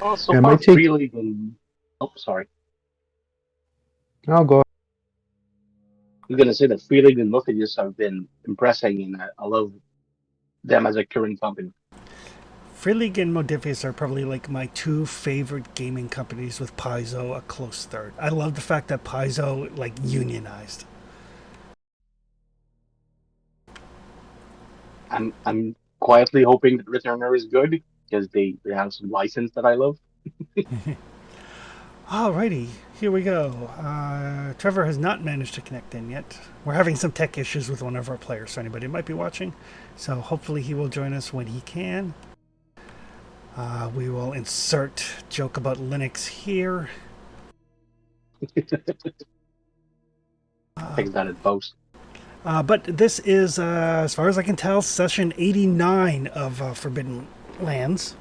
Well, so Yeah, it far, might take. Free League and oh, sorry, I'll go. I'm gonna say that Free League and Muffages have been impressing, and I love them as a current company. Free League and Modifius are probably like my two favorite gaming companies, with Paizo a close third. I love the fact that Paizo like unionized. I'm quietly hoping that Returner is good because they have some license that I love. Alrighty, here we go. Trevor has not managed to connect in yet. We're having some tech issues with one of our players, so anybody might be watching. So hopefully he will join us when he can. We will insert joke about Linux here. Fix that in post. But this is, as far as I can tell, session 89 of Forbidden Lands.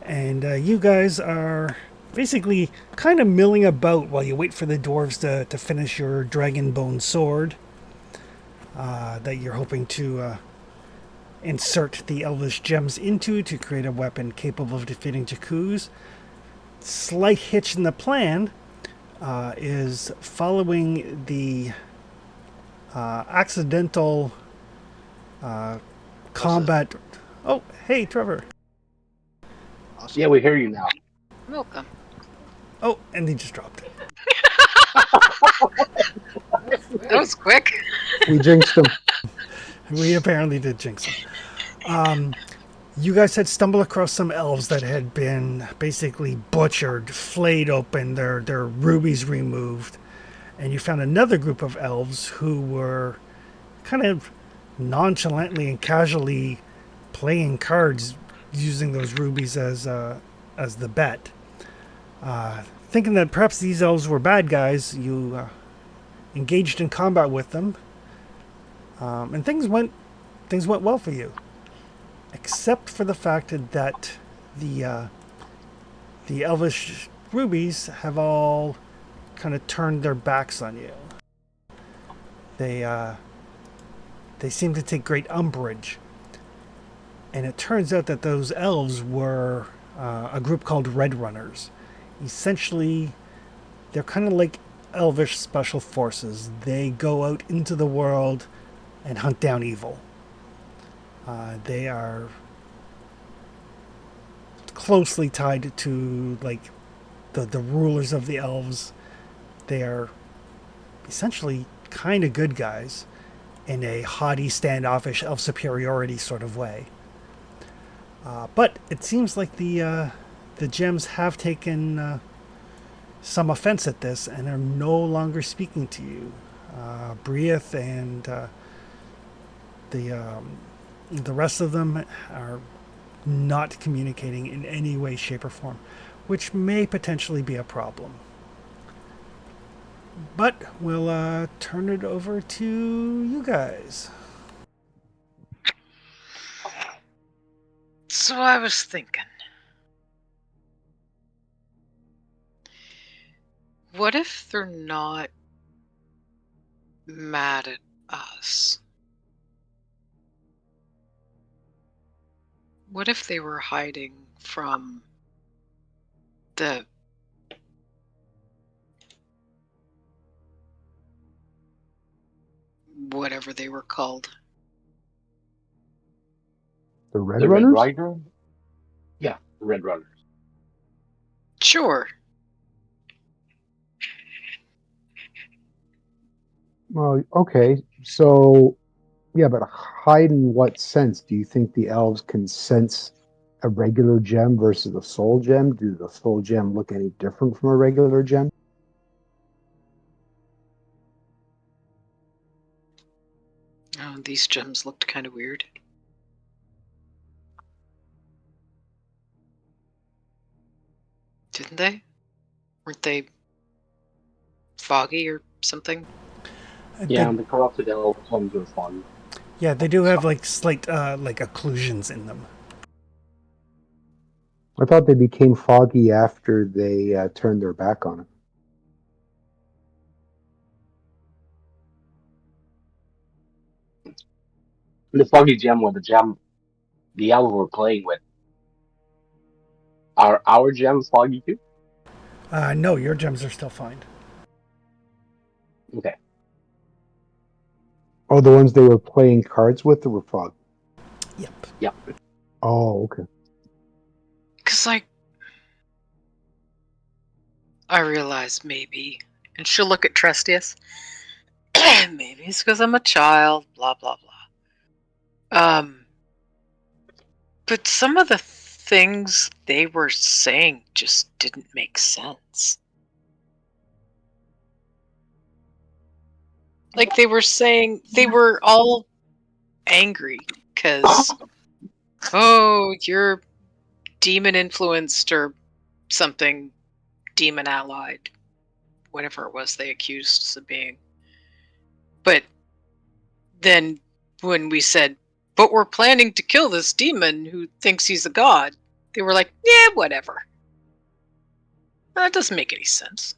And you guys are basically kind of milling about while you wait for the dwarves to finish your dragon bone sword that you're hoping to insert the elvish gems into to create a weapon capable of defeating Jakkus. Slight hitch in the plan is following the accidental What's this? combat. Oh, hey, Trevor. Yeah, Awesome. we hear you now. Welcome. Oh, and he just dropped it. That was quick. We jinxed him. We apparently did jinx him. You guys had stumbled across some elves that had been basically butchered, flayed open, their rubies removed, and you found another group of elves who were kind of nonchalantly and casually playing cards using those rubies as the bet. Thinking that perhaps these elves were bad guys, you engaged in combat with them, and things went well for you, except for the fact that the uh, the elvish rubies have all kind of turned their backs on you. They they seem to take great umbrage, and it turns out that those elves were a group called Red Runners. Essentially, they're kind of like elvish special forces. They go out into the world and hunt down evil. They are closely tied to like the rulers of the elves. They are essentially kind of good guys in a haughty, standoffish elf superiority sort of way. But it seems like the gems have taken some offense at this and are no longer speaking to you. Brieth and the the rest of them are not communicating in any way, shape, or form, which may potentially be a problem. But we'll turn it over to you guys. So I was thinking, what if they're not mad at us? What if they were hiding from the whatever they were called? The Red The Red Runners? Rider? Yeah, the Red Runners. Sure. Well, okay. So, yeah, but hide in what sense? Do you think the elves can sense a regular gem versus a soul gem? Do the soul gem look any different from a regular gem? Oh, these gems looked kind of weird. Didn't they? Weren't they foggy or something? Yeah, They, and the corrupted elf ones are fun. yeah, they do have like slight like occlusions in them. I thought they became foggy after they turned their back on it. And the foggy gem was the gem the elves were playing with. Are our gems foggy too? No, your gems are still fine. Okay. Oh, the ones they were playing cards with were fog. Yep. Yep. Oh, okay. Because, like, I realize maybe, and she'll look at Trustius. Maybe it's because I'm a child, blah, blah, blah. But some of the things they were saying just didn't make sense. Like, they were saying, they were all angry because, oh, you're demon influenced or something, demon allied, whatever it was they accused us of being. But then when we said, but we're planning to kill this demon who thinks he's a god, they were like, yeah, whatever. That doesn't make any sense.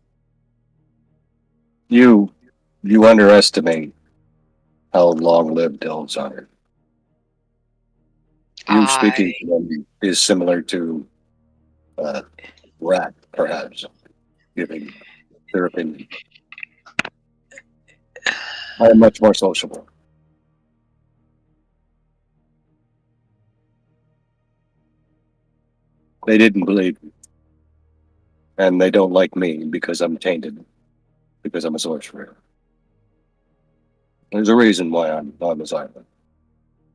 You underestimate how long-lived elves are. You speaking to them is similar to a rat, perhaps, giving their opinion. I am much more sociable. They didn't believe me. And they don't like me because I'm tainted, because I'm a sorcerer. There's a reason why I'm on this island.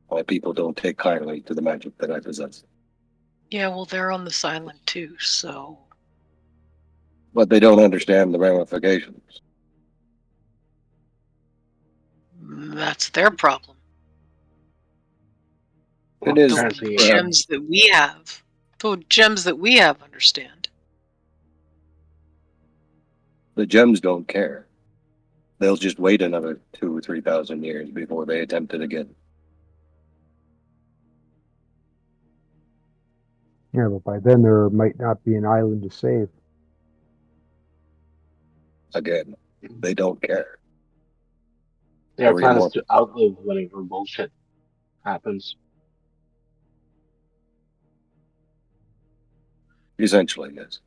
Why people don't take kindly to the magic that I possess. Yeah, well, they're on this island too, so. But they don't understand the ramifications. That's their problem. It is Apparently, Gems that we have. The gems that we have understand. the gems don't care. They'll just wait another 2,000 or 3,000 years before they attempt it again. Yeah, but by then there might not be an island to save. Again, they don't care. their Or plan is more. to outlive whatever bullshit happens. Essentially, yes.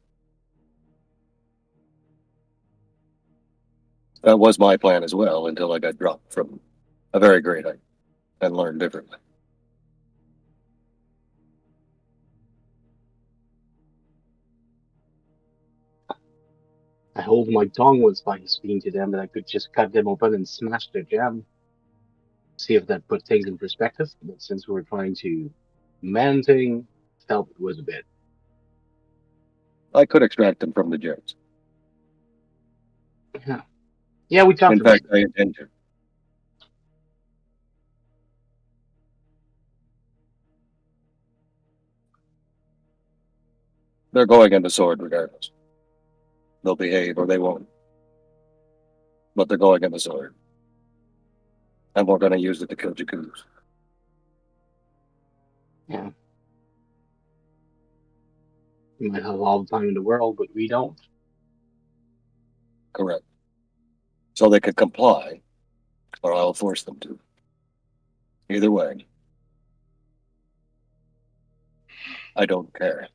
That was my plan as well until I got dropped from a very great height and learned differently. I hold my tongue once by speaking to them that I could just cut them open and smash their gem. See if that put things in perspective. But since we were trying to man thing, felt it was a bit. I could extract them from the gems. Yeah. Yeah, we talked In about fact, I intend to. They're going into sword regardless. They'll behave or they won't. But they're going into sword. And we're going to use it to kill Jakus. Yeah. We might have all the time in the world, but we don't. Correct. So they could comply, or I'll force them to. Either way, I don't care.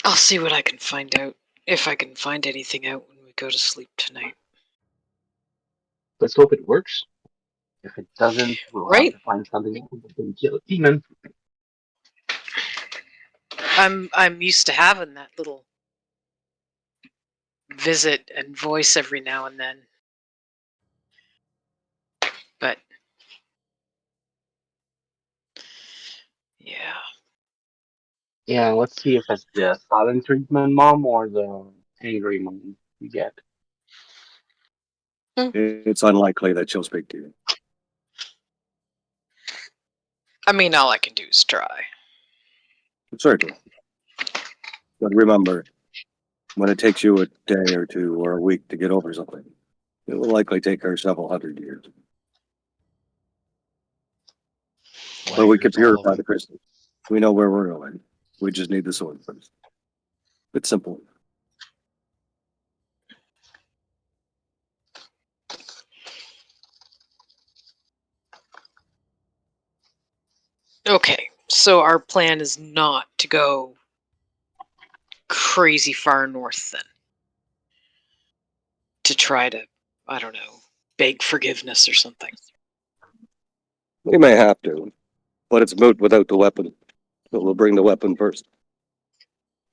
I'll see what I can find out. If I can find anything out when we go to sleep tonight. Let's hope it works. If it doesn't, we'll have Right? to find something else that can kill a demon. I'm used to having that little visit and voice every now and then. But yeah. Yeah, let's see if it's the silent treatment mom or the angry mom you get. It's unlikely that she'll speak to you. I mean, all I can do is try. Certainly. But remember, when it takes you a day or two or a week to get over something, it will likely take her several hundred years. But we could Liars, all of purify them. the crystal. We know where we're going. We just need the sword first. It's simple. Okay, so our plan is not to go crazy far north then. To try to, I don't know, beg forgiveness or something. We may have to, but it's moot without the weapon. So we'll bring the weapon first.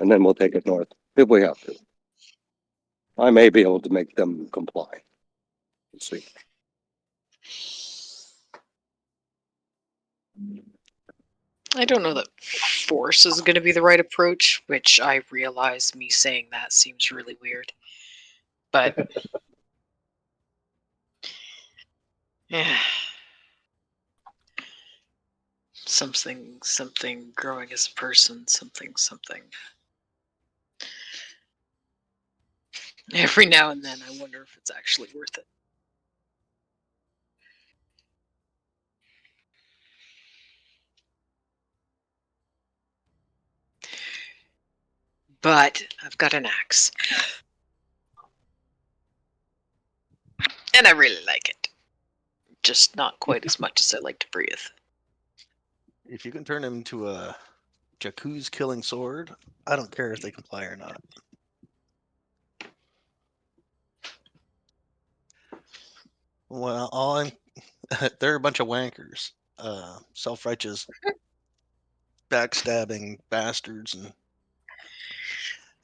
And then we'll take it north, if we have to. I may be able to make them comply. Let's see. I don't know that force is going to be the right approach, which I realize me saying that seems really weird. But yeah. Something growing as a person, something. Every now and then I wonder if it's actually worth it. But I've got an axe. And I really like it. Just not quite as much as I like to breathe. If you can turn him into a Jakku's killing sword, I don't care if they comply or not. Well, they're a bunch of wankers, self-righteous, backstabbing bastards,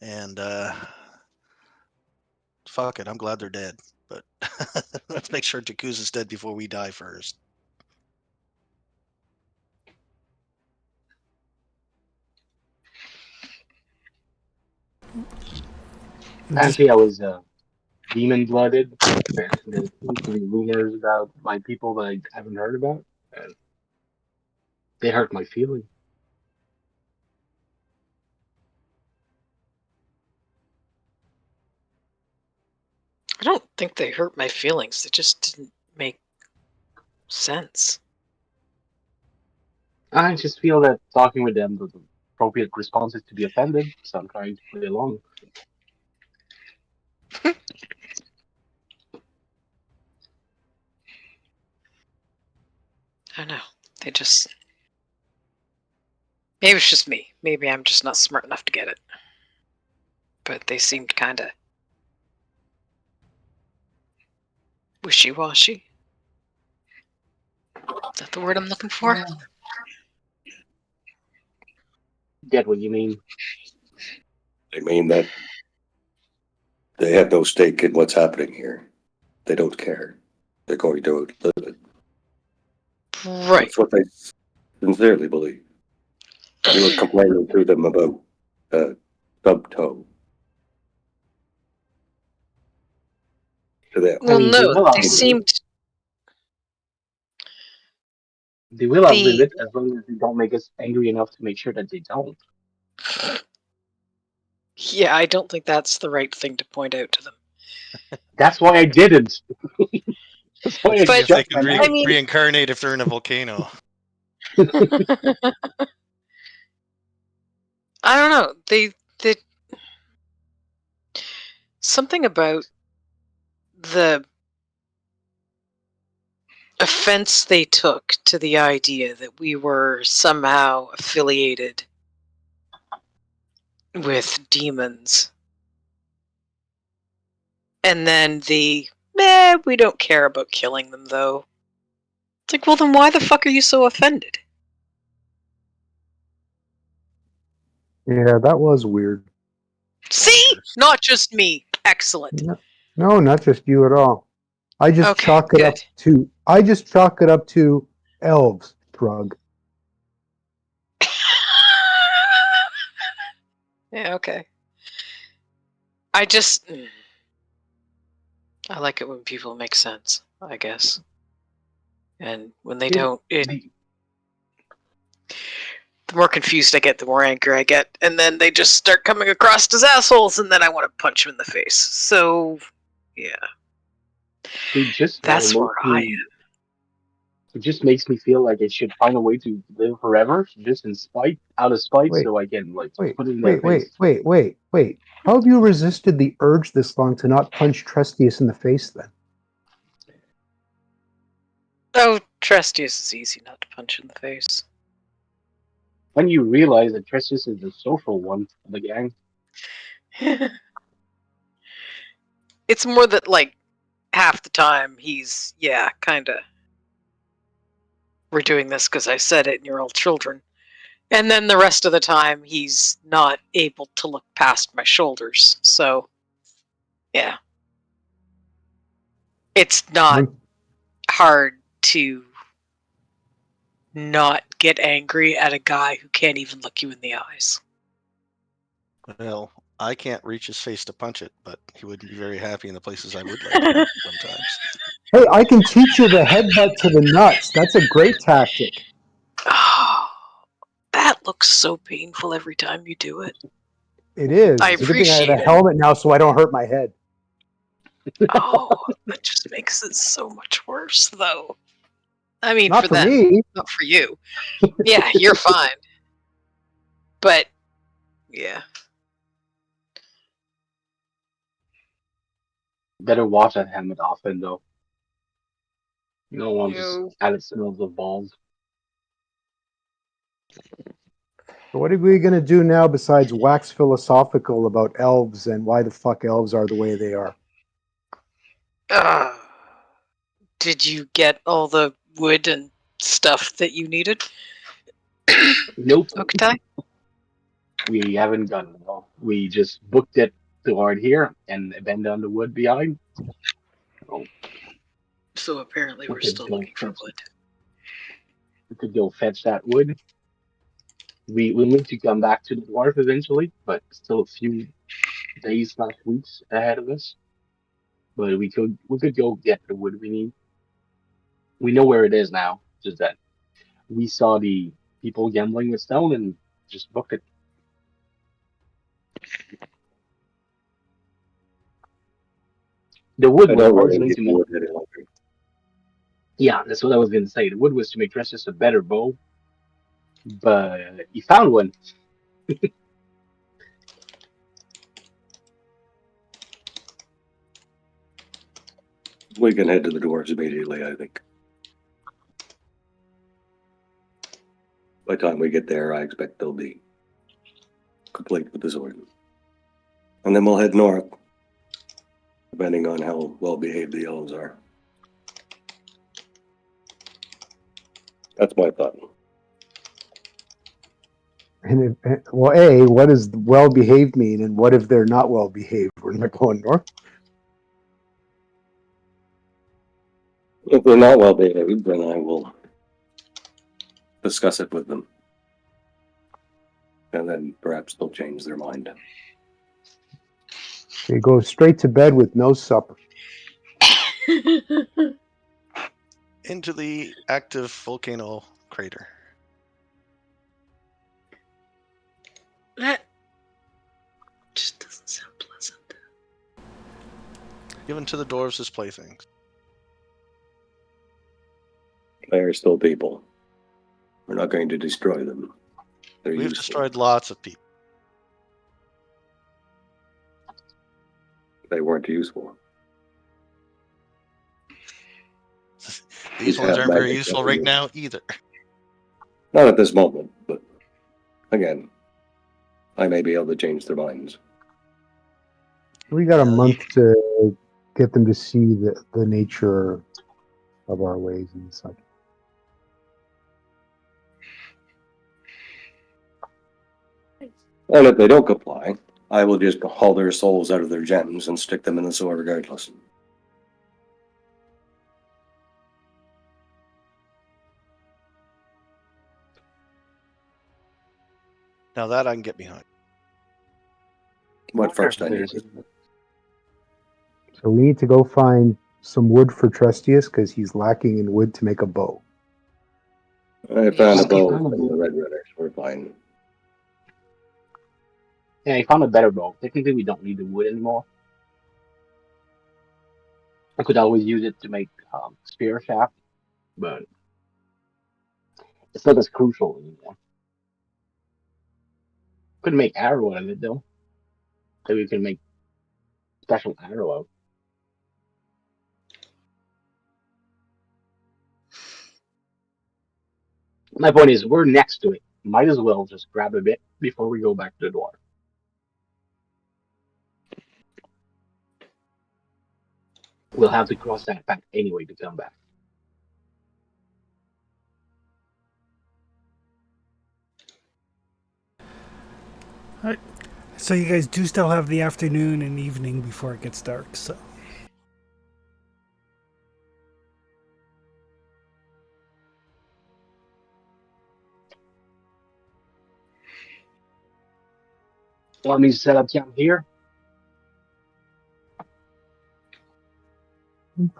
and fuck it, I'm glad they're dead. But let's make sure Jakku's is dead before we die first. Apparently, I was demon blooded. There seems to be rumors about my people that I haven't heard about. And they hurt my feelings. I don't think they hurt my feelings. They just didn't make sense. I just feel that talking with them, the appropriate response is to be offended. So I'm trying to play along. I don't know. They just... Maybe it's just me. Maybe I'm just not smart enough to get it. But they seemed kind of wishy-washy. Is that the word I'm looking for? Get what you mean? I mean that they have no stake in what's happening here. They don't care. They're going to live it. Right. That's what they sincerely believe. You were complaining to them about stub toe. To them. Well, I mean, no, they seemed... They will outlive it as long as they don't make us angry enough to make sure that they don't. Yeah, I don't think that's the right thing to point out to them. That's why I didn't. That's why Let's I see if they shut can my mouth. reincarnate if they're in a volcano. I don't know. They something about the offense they took to the idea that we were somehow affiliated with demons. And then we don't care about killing them though. It's like, well then why the fuck are you so offended? Yeah, that was weird. See? Not just me. Excellent. No, not just you at all. I just Okay, chalk it up good. to elves, Drug. Yeah, okay. I like it when people make sense, I guess. And when they don't, the more confused I get, the more angry I get. And then they just start coming across as assholes, and then I want to punch them in the face. So, yeah. They just That's where I am. It just makes me feel like I should find a way to live forever, just in spite, out of spite, Wait, so I can like wait, put it in their wait, wait, face. wait, wait, wait. How have you resisted the urge this long to not punch Trustius in the face then? Oh, Trustius is easy not to punch in the face. When you realize that Tristus is the social one of the gang, It's more that, like, half the time he's, kind of, we're doing this because I said it and you're all children. And then the rest of the time he's not able to look past my shoulders. So, yeah. It's not hard to not get angry at a guy who can't even look you in the eyes. Well, I can't reach his face to punch it, but he wouldn't be very happy in the places I would like to punch sometimes. Hey, I can teach you the headbutt to the nuts. That's a great tactic. Oh, that looks so painful every time you do it. It is. I It's a good thing I have a appreciate it. helmet now so I don't hurt my head. Oh, that just makes it so much worse, though. I mean, Not for for them, me. not for you. Yeah, you're fine. But, yeah. better wash that helmet often though. You don't want to just You- have it smell the balls. So what are we going to do now besides wax philosophical about elves and why the fuck elves are the way they are? Did you get all the wood and stuff that you needed, Nope, Okatai? we haven't gotten it all. We just booked it toward here and bend down the wood behind. Oh, So apparently we we're could still go looking for fetch. wood. We could go fetch that wood. We need to come back to the dwarf eventually, but still a few days, not weeks ahead of us. But we could go get the wood we need. We know where it is now. Just that we saw the people gambling with stone and just booked it. The wood I was don't really originally need to the make. wood any longer. Yeah, that's what I was gonna say. The wood was to make Trestus a better bow, but he found one. We can head to the dwarves immediately, I think. By the time we get there, I expect they'll be complete with the sword. And then we'll head north, depending on how well behaved the elves are. That's my thought. And well, A, what does well behaved mean? And what if they're not well behaved? We're not going north. If they're not well behaved, then I will discuss it with them. And then perhaps they'll change their mind. They go straight to bed with no supper. Into the active volcano crater. That just doesn't sound pleasant. Given to the dwarves as playthings. They are still people. We're not going to destroy them. They're We've useful. destroyed lots of people. They weren't useful. These Yeah, ones aren't very magic useful doesn't right mean- now either. Not at this moment, but again, I may be able to change their minds. We got a Yeah, month to get them to see the nature of our ways and such. And if they don't comply, I will just haul their souls out of their gems and stick them in the sewer regardless. Now that I can get behind. But first, I need There's- So we need to go find some wood for Trustius because he's lacking in wood to make a bow. I found a Yeah. bow from the Red Runners. We're fine. Yeah, I found a better bow. Technically, we don't need the wood anymore. I could always use it to make spear shaft, but It's not as crucial anymore. Couldn't make arrow out of it though. Maybe we can make special arrow out. My point is, we're next to it. Might as well just grab a bit before we go back to the door. We'll have to cross that back anyway to come back. So you guys do still have the afternoon and evening before it gets dark, so. Want me to set up camp here?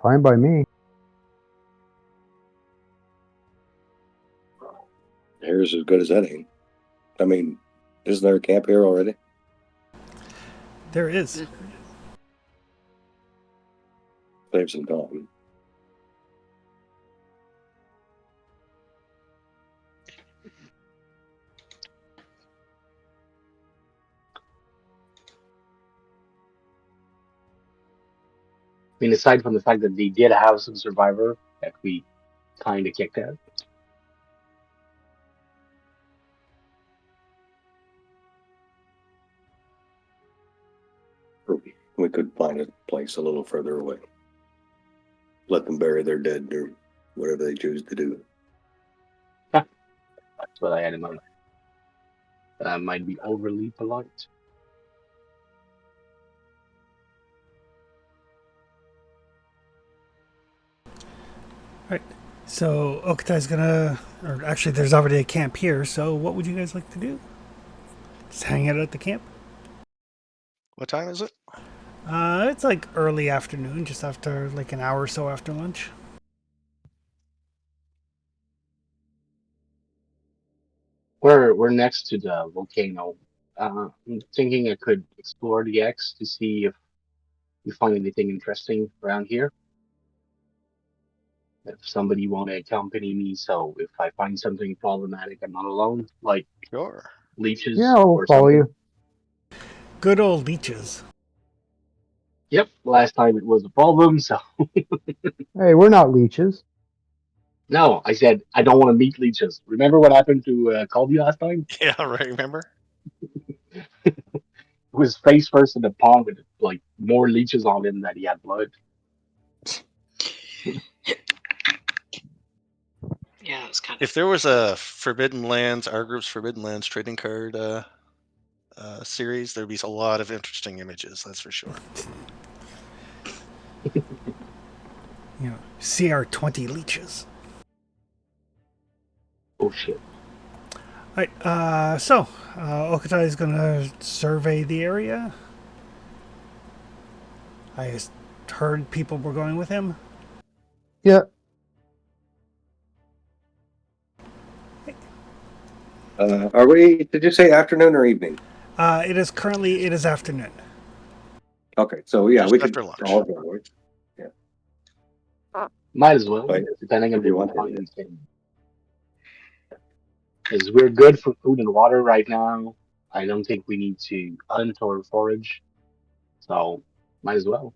Fine by me. Here's as good as any. I mean, isn't there a camp here already? There is. Save some time. I mean, aside from the fact that they did have some survivor that we kind of kicked out. We could find a place a little further away. Let them bury their dead or whatever they choose to do. That's what I had in mind. That might be overly polite. So Okatai's gonna, or actually there's already a camp here, so what would you guys like to do? Just hang out at the camp? What time is it? It's like early afternoon, just after like an hour or so after lunch. We're next to the volcano. I'm thinking I could explore the X to see if we find anything interesting around here. If somebody want to accompany me, so if I find something problematic, I'm not alone, like Sure. leeches Yeah, I'll or follow something. you. Good old leeches. Yep, last time it was a problem, so Hey, we're not leeches. no, I said I don't want to meet leeches. Remember what happened to Colby last time? Yeah, right. Remember? It was face first in the pond with like more leeches on him than he had blood. Yeah, it was kind of. If there was a Forbidden Lands, our group's Forbidden Lands trading card series, there'd be a lot of interesting images. That's for sure. You know, CR20 leeches. Oh shit. Alright, so Okatai is gonna survey the area. I heard people were going with him. Yeah. Are we? Did you say afternoon or evening? It is afternoon. Okay, so yeah, Just we could after lunch. all go. Might as well, Right. depending on If you what want we to. find. Because we're good for food and water right now. I don't think we need to hunt or forage. So, might as well.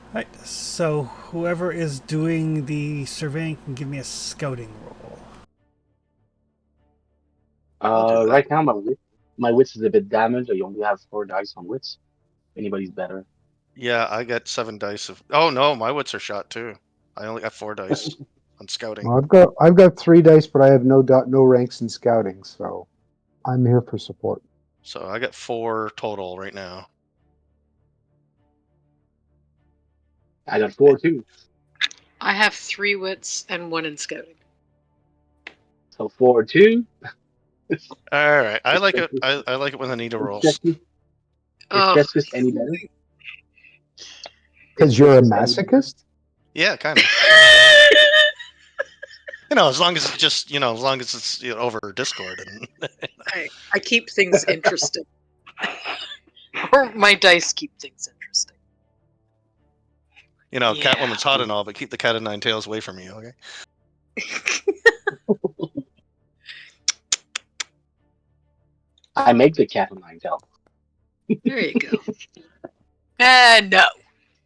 Alright, so whoever is doing the surveying can give me a scouting roll. I'll do that. Right now my wits is a bit damaged. I only have 4 dice on wits. Anybody's better. Yeah, I got 7 dice of. Oh no, my wits are shot too. I only got 4 dice on scouting. Well, I've got 3 dice, but I have no ranks in scouting, so I'm here for support. So I got 4 total right now. I got 4 too. I have 3 wits and 1 in scouting. So 4 2. All right, I like it. I like it when Anita rolls. Is Oh, Justice any better? Because Is you're a Justice any better? masochist? Yeah, kind of. As long as it's just as long as it's over Discord and. I keep things interesting. Or my dice keep things interesting. You know, Yeah. Catwoman's hot and all, but keep the cat of nine tails away from me, okay? I make the cat of nine tails. There you go.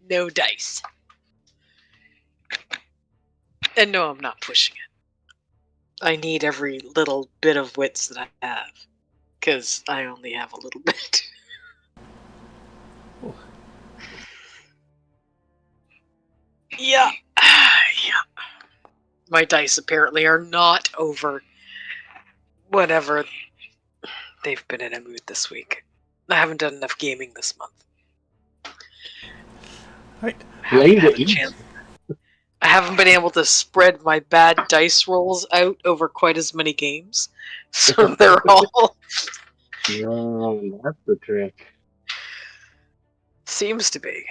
No dice. And no, I'm not pushing it. I need every little bit of wits that I have, because I only have a little bit. Yeah. Yeah. My dice apparently are not over whatever they've been in a mood this week. I haven't done enough gaming this month. Right. Blame the Haven't eat. chance. I haven't been able to spread my bad dice rolls out over quite as many games. So they're all No, that's the trick. seems to be.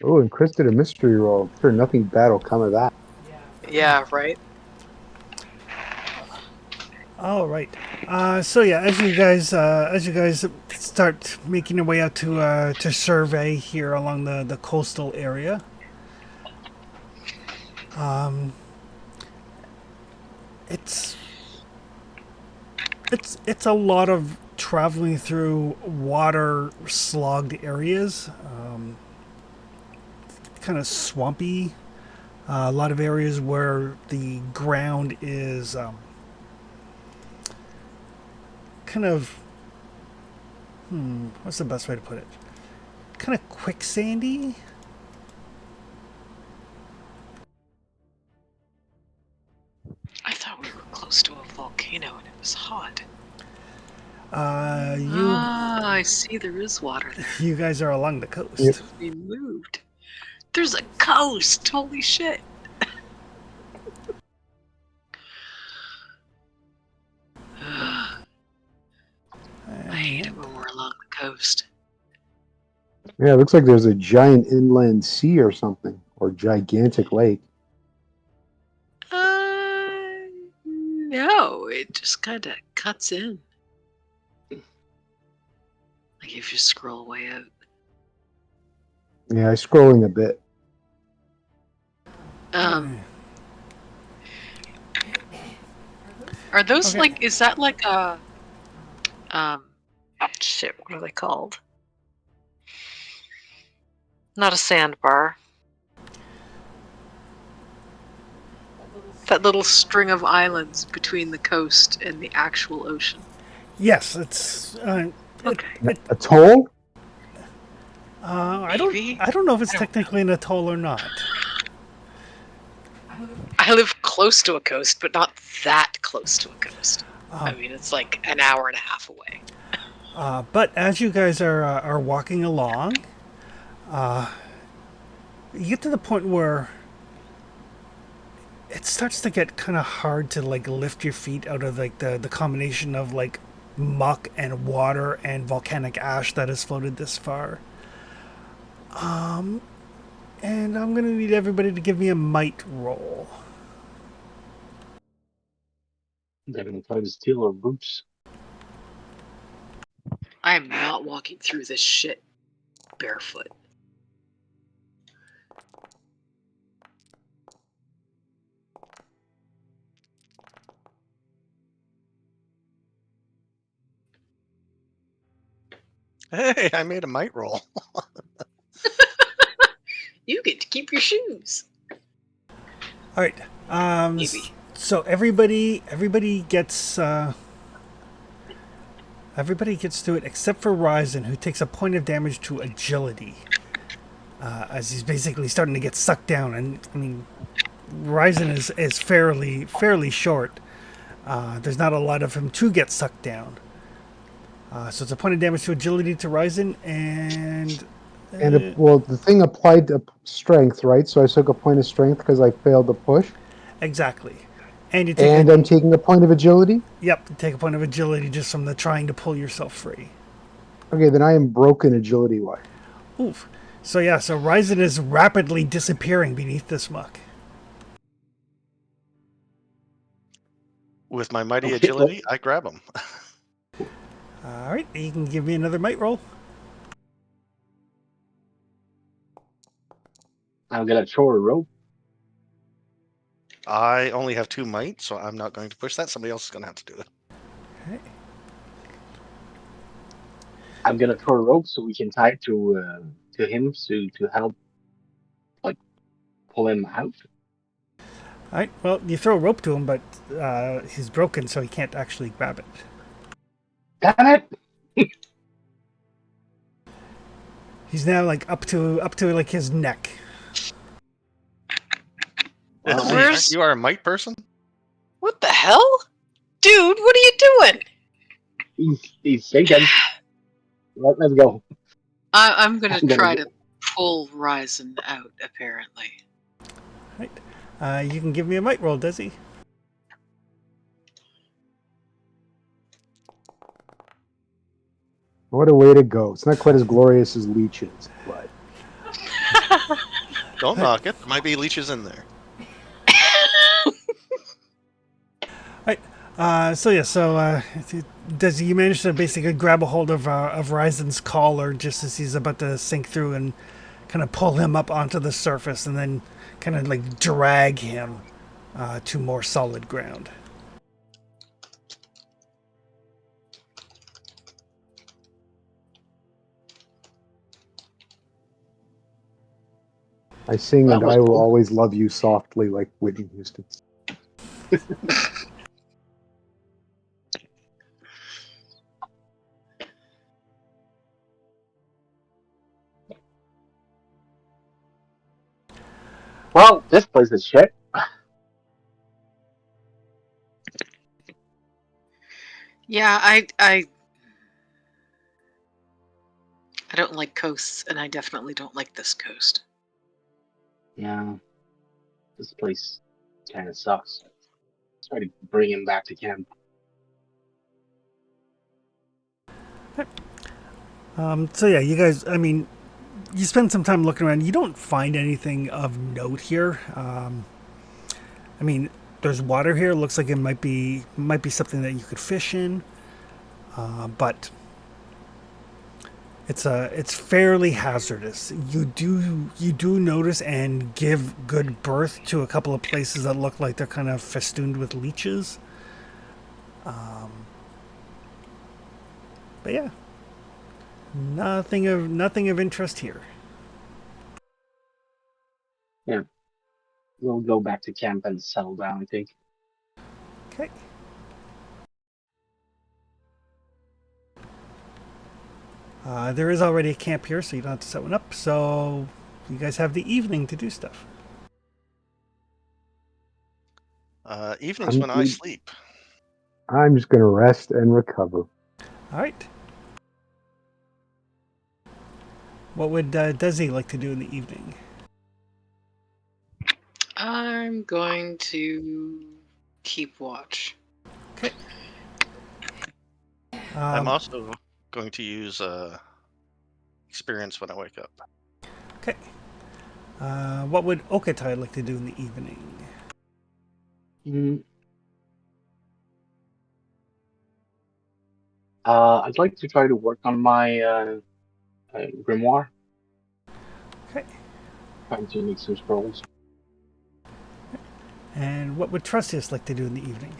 Oh, and Chris did a mystery roll. I'm sure nothing bad will come of that. Yeah, right? All right. So yeah, as you guys start making your way out to survey here along the coastal area, it's a lot of traveling through water slogged areas, kind of swampy. A lot of areas where the ground is kind of what's the best way to put it? Kind of quicksandy. I thought we were close to a volcano and it was hot. You I see there is water there. you guys are along the coast. Yep. We moved. There's a coast! Holy shit! I hate it when we're along the coast. Yeah, it looks like there's a giant inland sea or something, or gigantic lake. No, it just kind of cuts in. Like if you scroll way out. Yeah, I'm scrolling a bit. Are those Okay. like? Is that like a? Shit. What are they called? Not a sandbar. That little string of islands between the coast and the actual ocean. Yes, it's. Okay. Atoll? I Maybe. don't know if it's I don't technically an atoll or not. I live close to a coast, but not that close to a coast. Uh, I mean, it's like an hour and a half away. But as you guys are walking along, you get to the point where it starts to get kind of hard to like lift your feet out of like the combination of like muck and water and volcanic ash that has floated this far. And I'm gonna need everybody to give me a might roll. They're gonna try to steal our boots. I am not walking through this shit barefoot. Hey, I made a might roll. You get to keep your shoes. All right. Maybe. So everybody gets to it except for Ryzen, who takes a point of damage to agility, as he's basically starting to get sucked down. And I mean, Ryzen is fairly short. There's not a lot of him to get sucked down. So it's a point of damage to agility to Ryzen, and Well, the thing applied to strength, right? So I took a point of strength because I failed to push. exactly. And you take And I'm taking a point of agility? you take a point of agility just from the trying to pull yourself free. Okay, then I am broken agility-wise. Oof. So yeah, so Ryzen is rapidly disappearing beneath this muck. With my mighty Okay, agility, I grab him. All right, you can give me another might roll. I'm gonna throw a rope. I only have 2 might, so I'm not going to push that. Somebody else is going to have to do it. Okay. I'm gonna throw a rope so we can tie it to him to help like pull him out. All right. Well, you throw a rope to him, but he's broken, so he can't actually grab it. Damn it! He's now like up to like his neck. Well, Izzy, Where's- you are a might person? What the hell? Dude, what are you doing? He's sinking. Let's go. I'm gonna I'm gonna try go. to pull Ryzen out, apparently. Right. You can give me a might roll, Desi. What a way to go. It's not quite as glorious as leeches, but Don't knock it. There might be leeches in there. Desi, you managed to basically grab a hold of Ryzen's collar just as he's about to sink through and kind of pull him up onto the surface and then kind of like drag him to more solid ground. I sing That and was I will cool. always love you softly like Whitney Houston. Well, this place is shit. Yeah, I don't like coasts, and I definitely don't like this coast. Yeah, this place kind of sucks. Try to bring him back to camp. So yeah, you guys, I mean, you spend some time looking around. You don't find anything of note here. I mean, there's water here. Looks like it might be something that you could fish in, but it's fairly hazardous. You do notice and give good birth to a couple of places that look like they're kind of festooned with leeches. But yeah, nothing of interest here. We'll go back to camp and settle down, I think. Okay. There is already a camp here, so you don't have to set one up. So you guys have the evening to do stuff. Evenings when I sleep. I'm just going to rest and recover. All right. What would Desi like to do in the evening? I'm going to keep watch. Okay. I'm also going to use experience when I wake up. Okay. What would Okatai like to do in the evening? I'd like to try to work on my grimoire. Okay. Trying to make some scrolls. And what would Trustius like to do in the evening?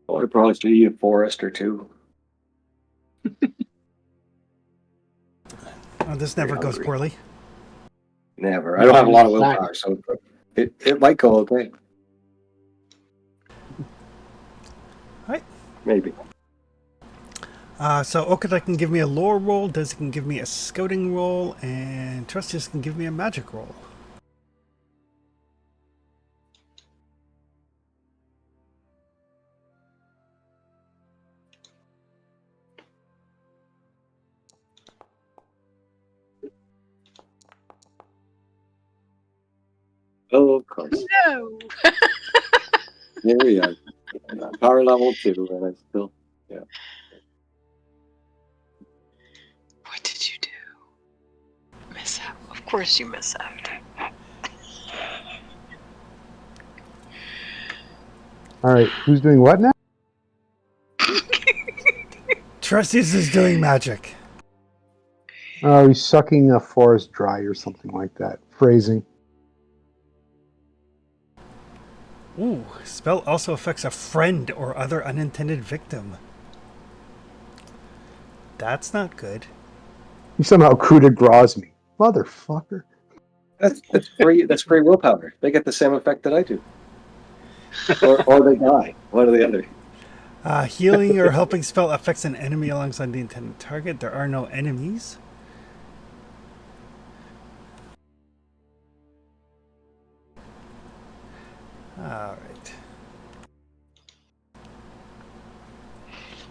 Oh, I'd probably see a forest or two. Oh, this never goes hungry. poorly. Never. I don't have a lot of willpower, so it might go okay. Right. Maybe. So Okatai can give me a lore roll, Desi can give me a scouting roll, and Trustius can give me a magic roll. Oh, of course. No. There we are. Power level 2, and I still. What did you do? Miss out. Of course you miss out. All right, who's doing what now? Trustius is doing magic. Oh, he's sucking a forest dry or something like that. Phrasing. Ooh, spell also affects a friend or other unintended victim. That's not good. He somehow coup de grace me. Motherfucker. That's free. That's free willpower. They get the same effect that I do, or they die. One or the other. Healing or helping spell affects an enemy alongside the intended target. There are no enemies. Alright.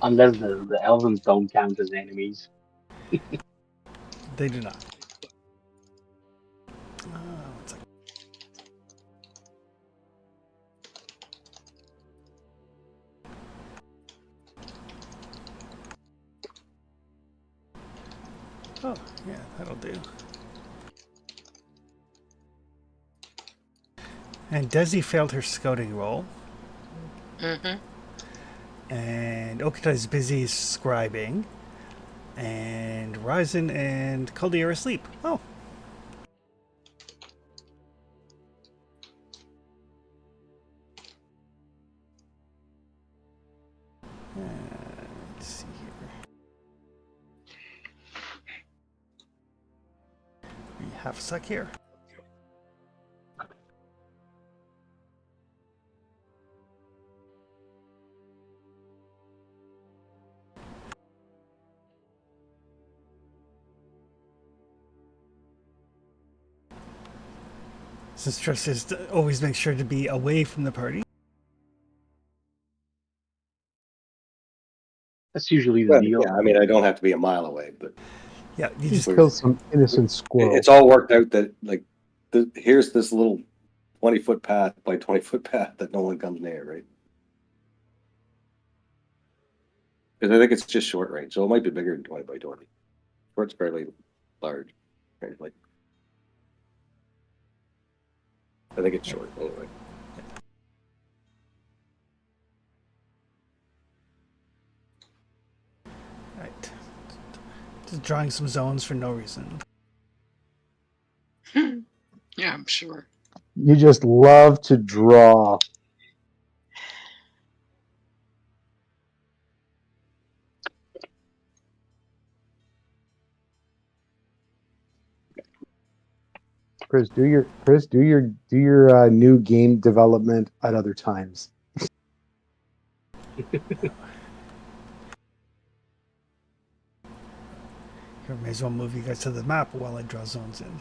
Unless the elves don't count as enemies. They do not. One second. Oh, yeah, that'll do. And Desi failed her scouting roll. Mm-hmm. And Okita is busy scribing. And Ryzen and Cody are asleep. Oh. Let's see here. We have a sec here. Since Tress is always makes sure to be away from the party. That's usually the Well, deal. yeah, I mean, I don't have to be a mile away, but Yeah, you Just just kill some innocent squirrel. it's all worked out that like here's this little 20-foot path by 20-foot path that no one comes near, right? Because I think it's just short range, so it might be bigger than 20 by 20. Or it's fairly large, right? Like I think it's short anyway. right. Just drawing some zones for no reason. Yeah, I'm sure. You just love to draw. Chris, do your new game development at other times. Here, may as well move you guys to the map while I draw zones in.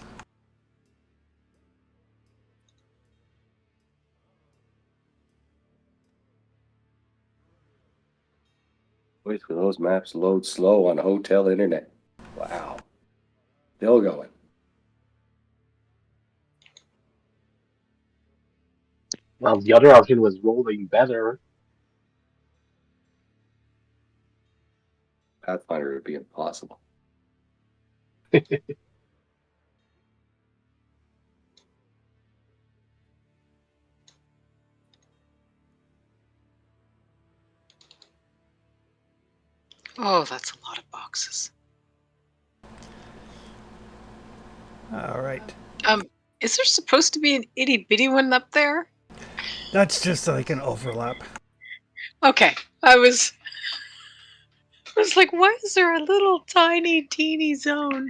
Wait for those maps load slow on hotel internet. Wow. Still going. Well, the other option was rolling better. Pathfinder would be impossible. Oh, that's a lot of boxes. All right. Is there supposed to be an itty bitty one up there? That's just like an overlap. Okay, I was like, why is there a little tiny teeny zone?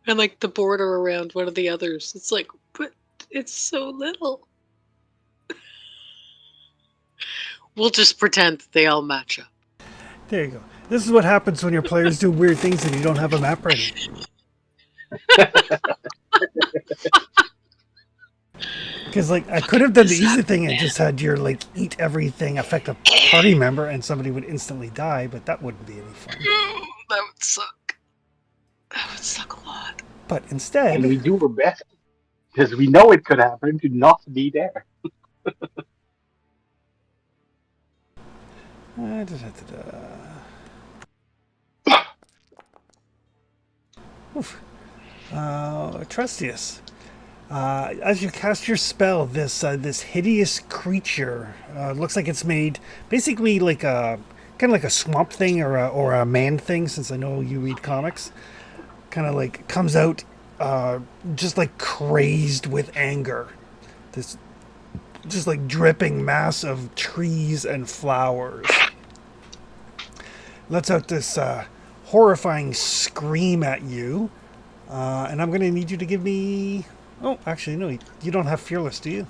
And like the border around one of the others. It's like, but it's so little. We'll just pretend that they all match up. There you go. This is what happens when your players do weird things and you don't have a map ready. Because like I could have done the easy thing and just had your like eat everything affect a party member and somebody would instantly die, but that wouldn't be any fun. That would suck. That would suck a lot. But instead, And we do our best because we know it could happen to not be there. Oof. Trustius. As you cast your spell, this hideous creature looks like it's made basically like a kind of like a swamp thing or a man thing, since I know you read comics. Kind of like comes out just like crazed with anger. This just like dripping mass of trees and flowers. Lets out this horrifying scream at you. And I'm going to need you to give me... Oh, actually, no. You don't have Fearless, do you?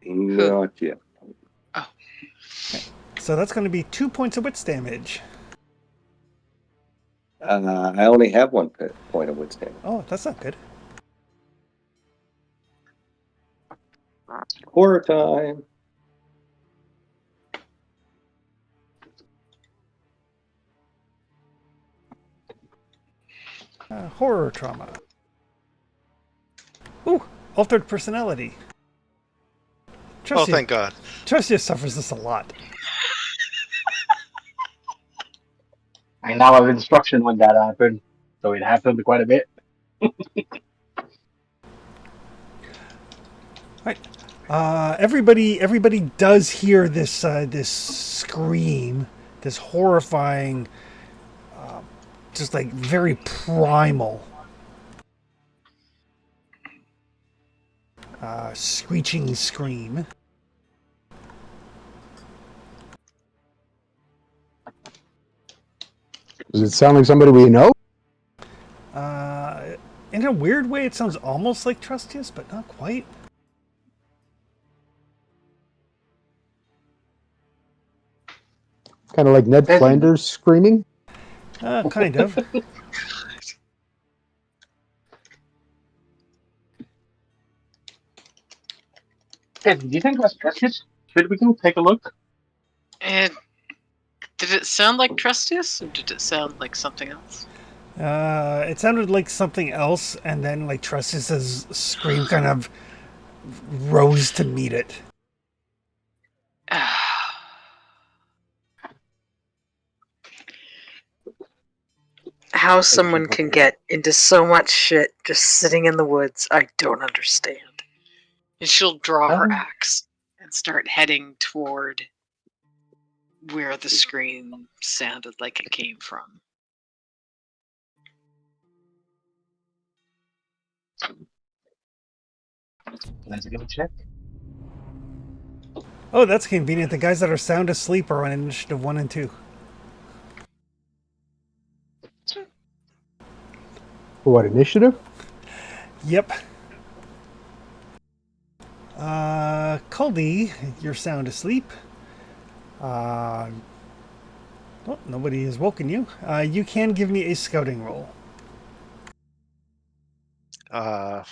Not yet. So that's going to be 2 points of wits damage. I only have one point of wits damage. Oh, that's not good. Horror time. Horror trauma. Ooh, altered personality. Oh, thank God. Trustius suffers this a lot. I now have instruction when that happened, so it happened quite a bit. Right. Everybody does hear this this scream, this horrifying, just like very primal, screeching scream. Does it sound like somebody we know? In a weird way, it sounds almost like Trustius, but not quite. Kind of like Ned Flanders screaming? Kind of. Hey, do you think that's Trustius? Should we go take a look? And did it sound like Trustius, or did it sound like something else? It sounded like something else, and then like Trustius's scream kind of rose to meet it. How someone can get into so much shit just sitting in the woods, I don't understand. And she'll draw her axe and start heading toward where the scream sounded like it came from. Let's go check. Oh, that's convenient. The guys that are sound asleep are on initiative 1 and 2. For what, initiative? Yep. Caldy, you're sound asleep. Oh, nobody has woken you. You can give me a scouting roll.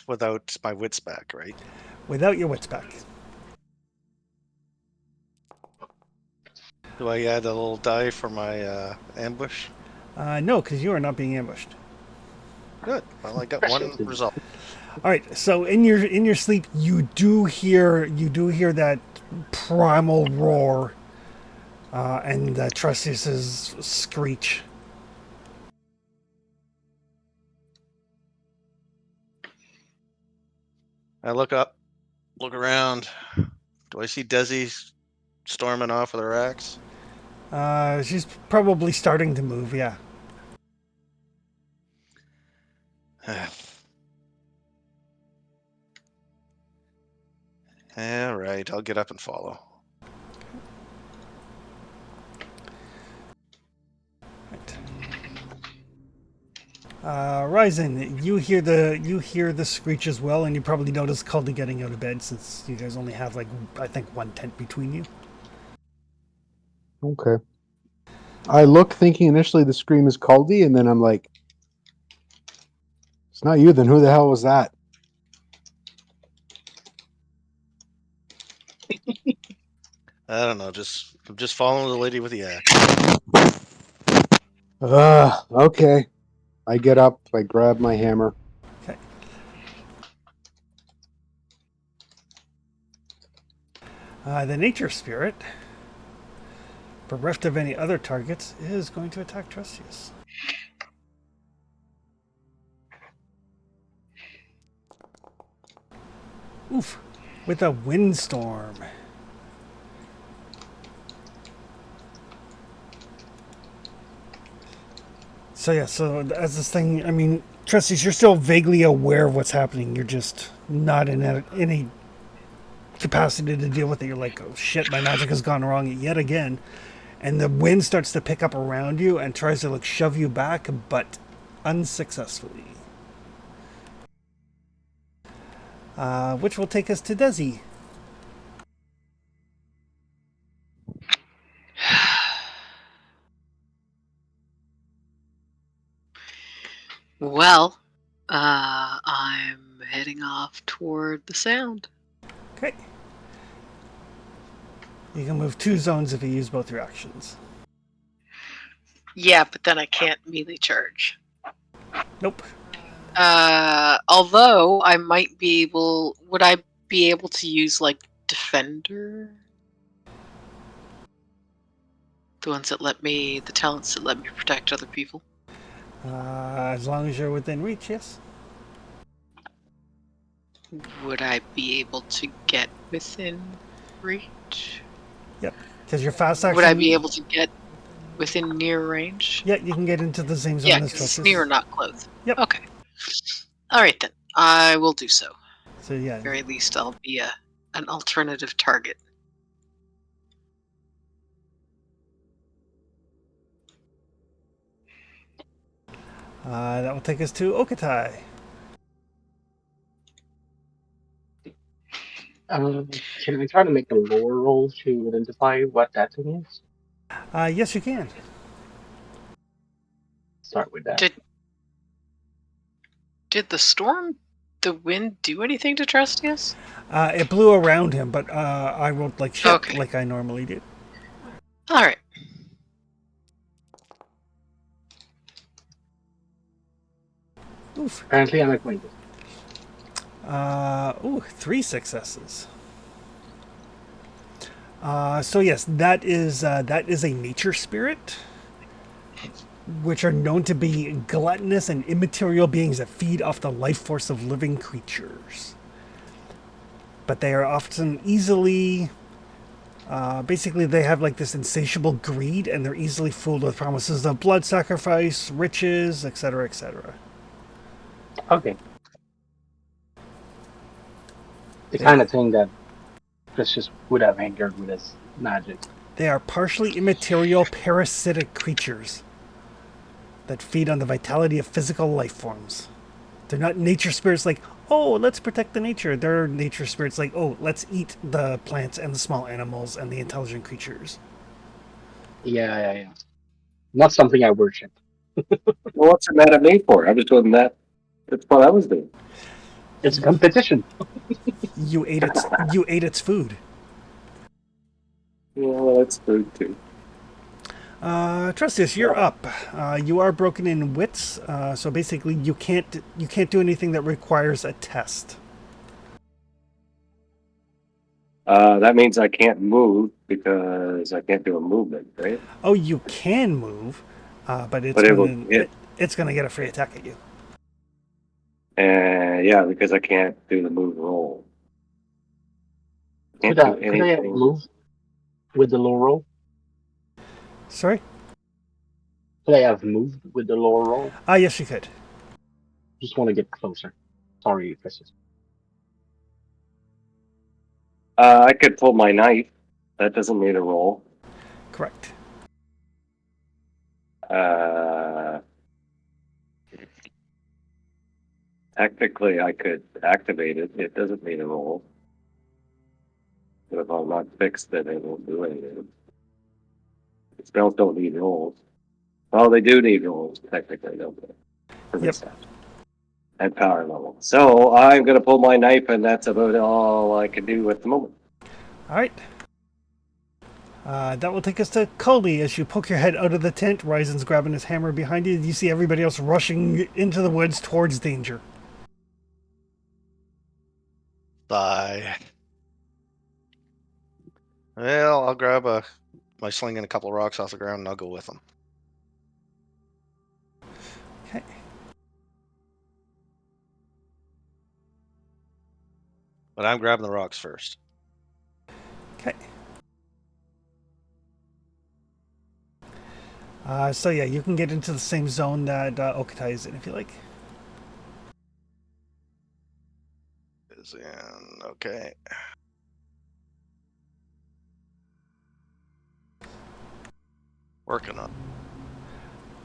Without my wits back, right? Without your wits back. Do I add a little die for my ambush? No, because you are not being ambushed. Good. Well, I got one result. All right. So in your sleep, you do hear that primal roar, and Trustius's screech. I look up, look around. Do I see Desi storming off with her axe? She's probably starting to move. Yeah. All right, I'll get up and follow. Ryzen, you hear the screech as well, and you probably notice Caldy getting out of bed since you guys only have like I think one tent between you. Okay. I look thinking initially the scream is Caldy, and then I'm like, it's not you, then who the hell was that? I don't know, I'm just following the lady with the axe. Okay. I get up, I grab my hammer. Okay. The nature spirit, bereft of any other targets, is going to attack Trustius. Oof. With a windstorm. So as this thing, I mean, trustees, you're still vaguely aware of what's happening. You're just not in any capacity to deal with it. You're like, oh shit, my magic has gone wrong yet again. And the wind starts to pick up around you and tries to like shove you back, but unsuccessfully. Which will take us to Desi. Well, I'm heading off toward the sound. Okay. You can move 2 zones if you use both your actions. Yeah, but then I can't melee charge. Nope. Although I might be able. Would I be able to use like Defender? The ones that let me, the talents that let me protect other people. As long as you're within reach, yes. Would I be able to get within reach? Yep. Because your fast action. Would I be able to get within near range? Yeah, you can get into the same zone Yeah, as because Trustees. near or not clothed. Yep. Okay. All right then. I will do so. So yeah. At the very least, I'll be an alternative target. That will take us to Okatai. Can I try to make a lower roll to identify what that thing is? Yes, you can. Start with that. Did the storm, the wind, do anything to Trustius? It blew around him, but I rolled like shit, Okay. like I normally do. All right. Oof. Apparently, I'm acquainted. 3 successes. So yes, that is a nature spirit, which are known to be gluttonous and immaterial beings that feed off the life force of living creatures. But they are often easily, basically, they have like this insatiable greed, and they're easily fooled with promises of blood sacrifice, riches, etc., etc. Okay. The kind of thing that Chris would have angered with his magic. They are partially immaterial, parasitic creatures that feed on the vitality of physical life forms. They're not nature spirits like, oh, let's protect the nature. They're nature spirits like, oh, let's eat the plants and the small animals and the intelligent creatures. Yeah. Not something I worship. Well, what's the mad at me for? I was doing that. That's what I was doing. It's a competition. You ate its food. Yeah, well, that's food too. Trustius, you're up. You are broken in wits, so basically you can't do anything that requires a test. That means I can't move because I can't do a movement, right? Oh, you can move, but it's gonna get a free attack at you. And yeah, because I can't do the move roll. Can't do Could I have anything. moved with the low roll? Sorry? Could I have moved with the lower roll? Yes, you could. Just want to get closer. Sorry, Chris. I could pull my knife. That doesn't need a roll. Correct. Technically, I could activate it. It doesn't need a roll. But if I'm not fixed, then it won't do anything. Spells don't need rolls. Well, they do need rolls, technically, don't they? For Yep. this stuff. At power level. So I'm going to pull my knife, and that's about all I can do at the moment. All right. That will take us to Cully. As you poke your head out of the tent, Ryzen's grabbing his hammer behind you. You see everybody else rushing into the woods towards danger. Bye. Well, I'll grab my sling and a couple of rocks off the ground, and I'll go with them. Okay. But I'm grabbing the rocks first. Okay. So yeah, you can get into the same zone that Okatai is in if you like. Is in. Okay. Working on.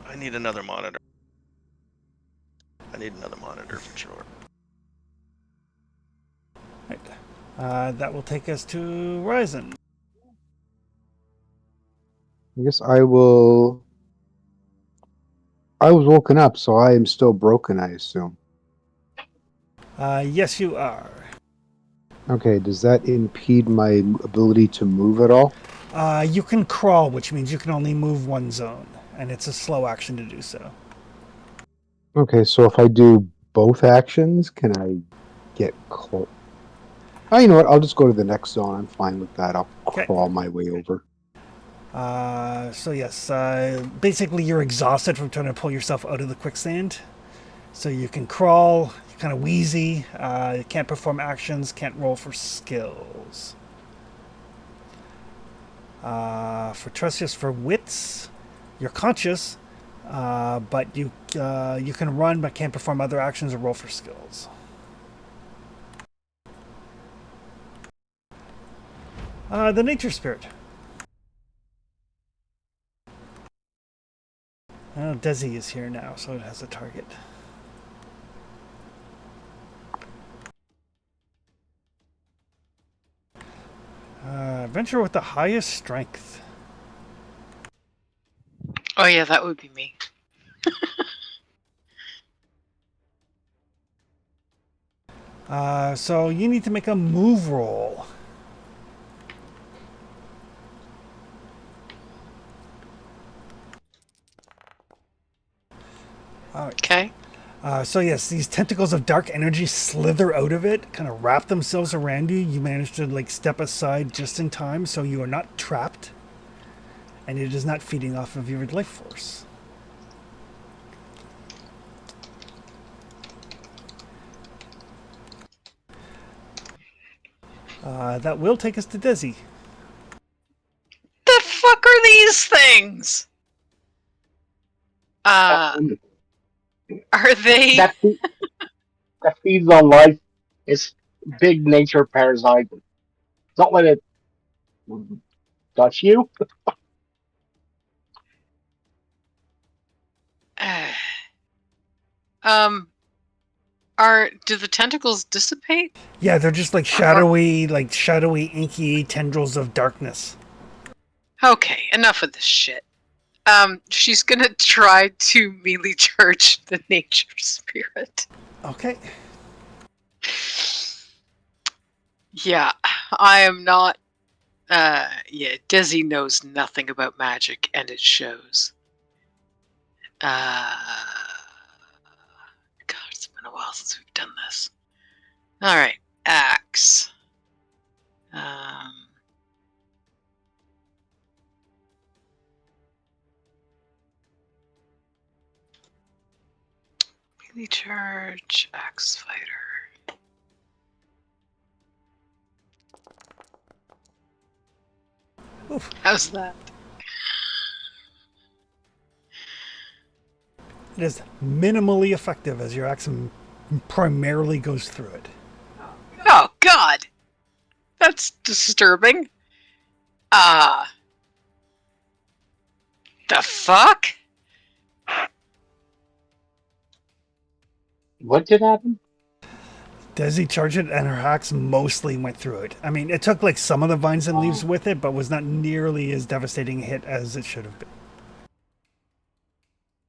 I need another monitor. I need another monitor for sure. Right. That will take us to Ryzen. I guess I will. I was woken up, so I am still broken, I assume. Yes, you are. Okay, does that impede my ability to move at all? You can crawl, which means you can only move one zone, and it's a slow action to do so. Okay, so if I do both actions, can I get close? Oh, you know what? I'll just go to the next zone. I'm fine with that. I'll Okay. crawl my way over. So yes, basically you're exhausted from trying to pull yourself out of the quicksand. So you can crawl, you're kind of wheezy, you can't perform actions, can't roll for skills. For Trustius, for wits, you're conscious, but you can run but can't perform other actions or roll for skills. The nature spirit. Desi is here now, so it has a target. Adventure with the highest strength. Oh yeah, that would be me. So you need to make a move roll. All right. Okay. So yes, these tentacles of dark energy slither out of it, kind of wrap themselves around you. You manage to like step aside just in time, so you are not trapped, and it is not feeding off of your life force. That will take us to Desi. The fuck are these things? Um, Are they? that fe- that feeds on life. It's big nature parasite. Don't let it touch you. um. Do the tentacles dissipate? Yeah, they're just like shadowy, inky tendrils of darkness. Okay, enough of this shit. She's gonna try to melee charge the nature spirit. Okay. Yeah, I am not. Yeah, Desi knows nothing about magic, and it shows. God, it's been a while since we've done this. All right, axe. Melee charge, axe fighter. Oof. How's that? It is minimally effective as your axe primarily goes through it. Oh God, that's disturbing. The fuck? What did happen? Desi charged it, and her axe mostly went through it. I mean, it took like some of the vines and leaves with it, but was not nearly as devastating a hit as it should have been.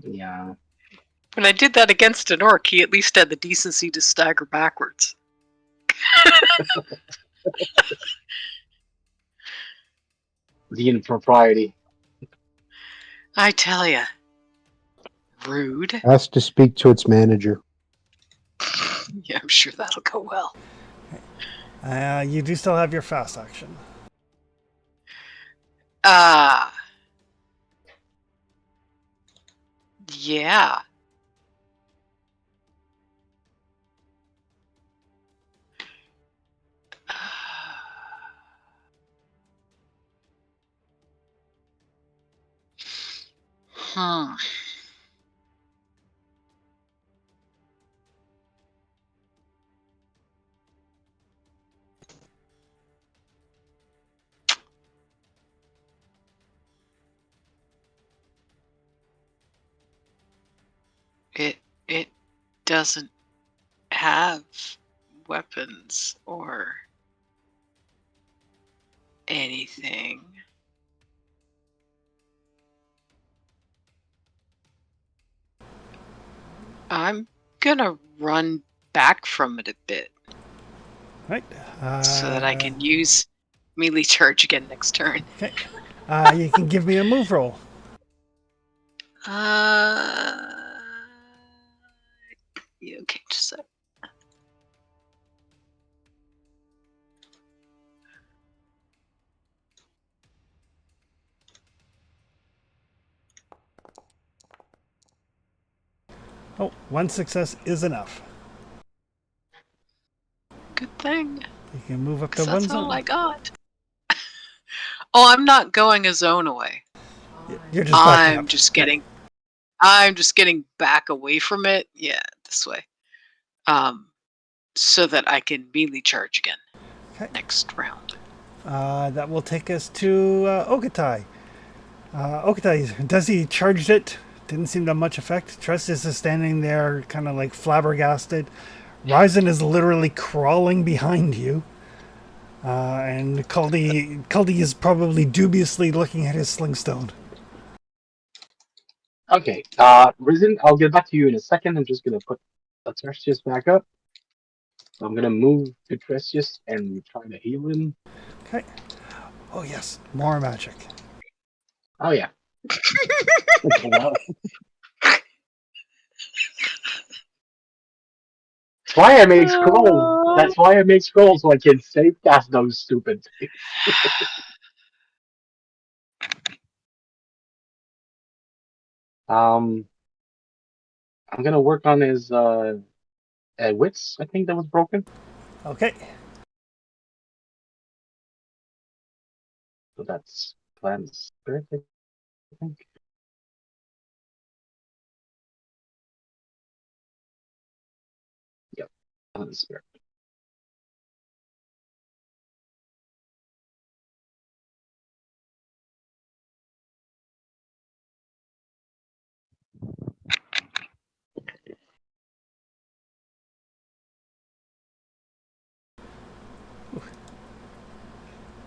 Yeah. When I did that against an orc, he at least had the decency to stagger backwards. The impropriety. I tell ya. Rude. Ask to speak to its manager. Yeah, I'm sure that'll go well. You do still have your fast action. Yeah. Hmm. It doesn't have weapons or anything. I'm gonna run back from it a bit Right. so that I can use melee charge again next turn. Okay. You can give me a move roll. Yeah, okay, just a sec. Oh, one success is enough. Good thing, You can move up to 'cause one that's all zone. I got. Oh, I'm not going a zone away. You're just backing I'm up. just Okay. getting I'm just getting back away from it. Yeah, this way. So that I can melee charge again Okay. next round. That will take us to Okatai. Okatai, does he charged it? Didn't seem to have much effect. Trestis is standing there, kind of like flabbergasted. Ryzen is literally crawling behind you. And Kaldi is probably dubiously looking at his slingstone. Okay, Risen, I'll get back to you in a second. I'm just gonna put Tertius back up. I'm gonna move to Tertius and try to heal him. Okay. Oh yes, more magic. Oh yeah. Wow. That's why I made scrolls. That's why I made scrolls so I can save cast those stupid things. I'm gonna work on his wits. I think that was broken. Okay. So that's plan spirit. I think. Yep, plan spirit.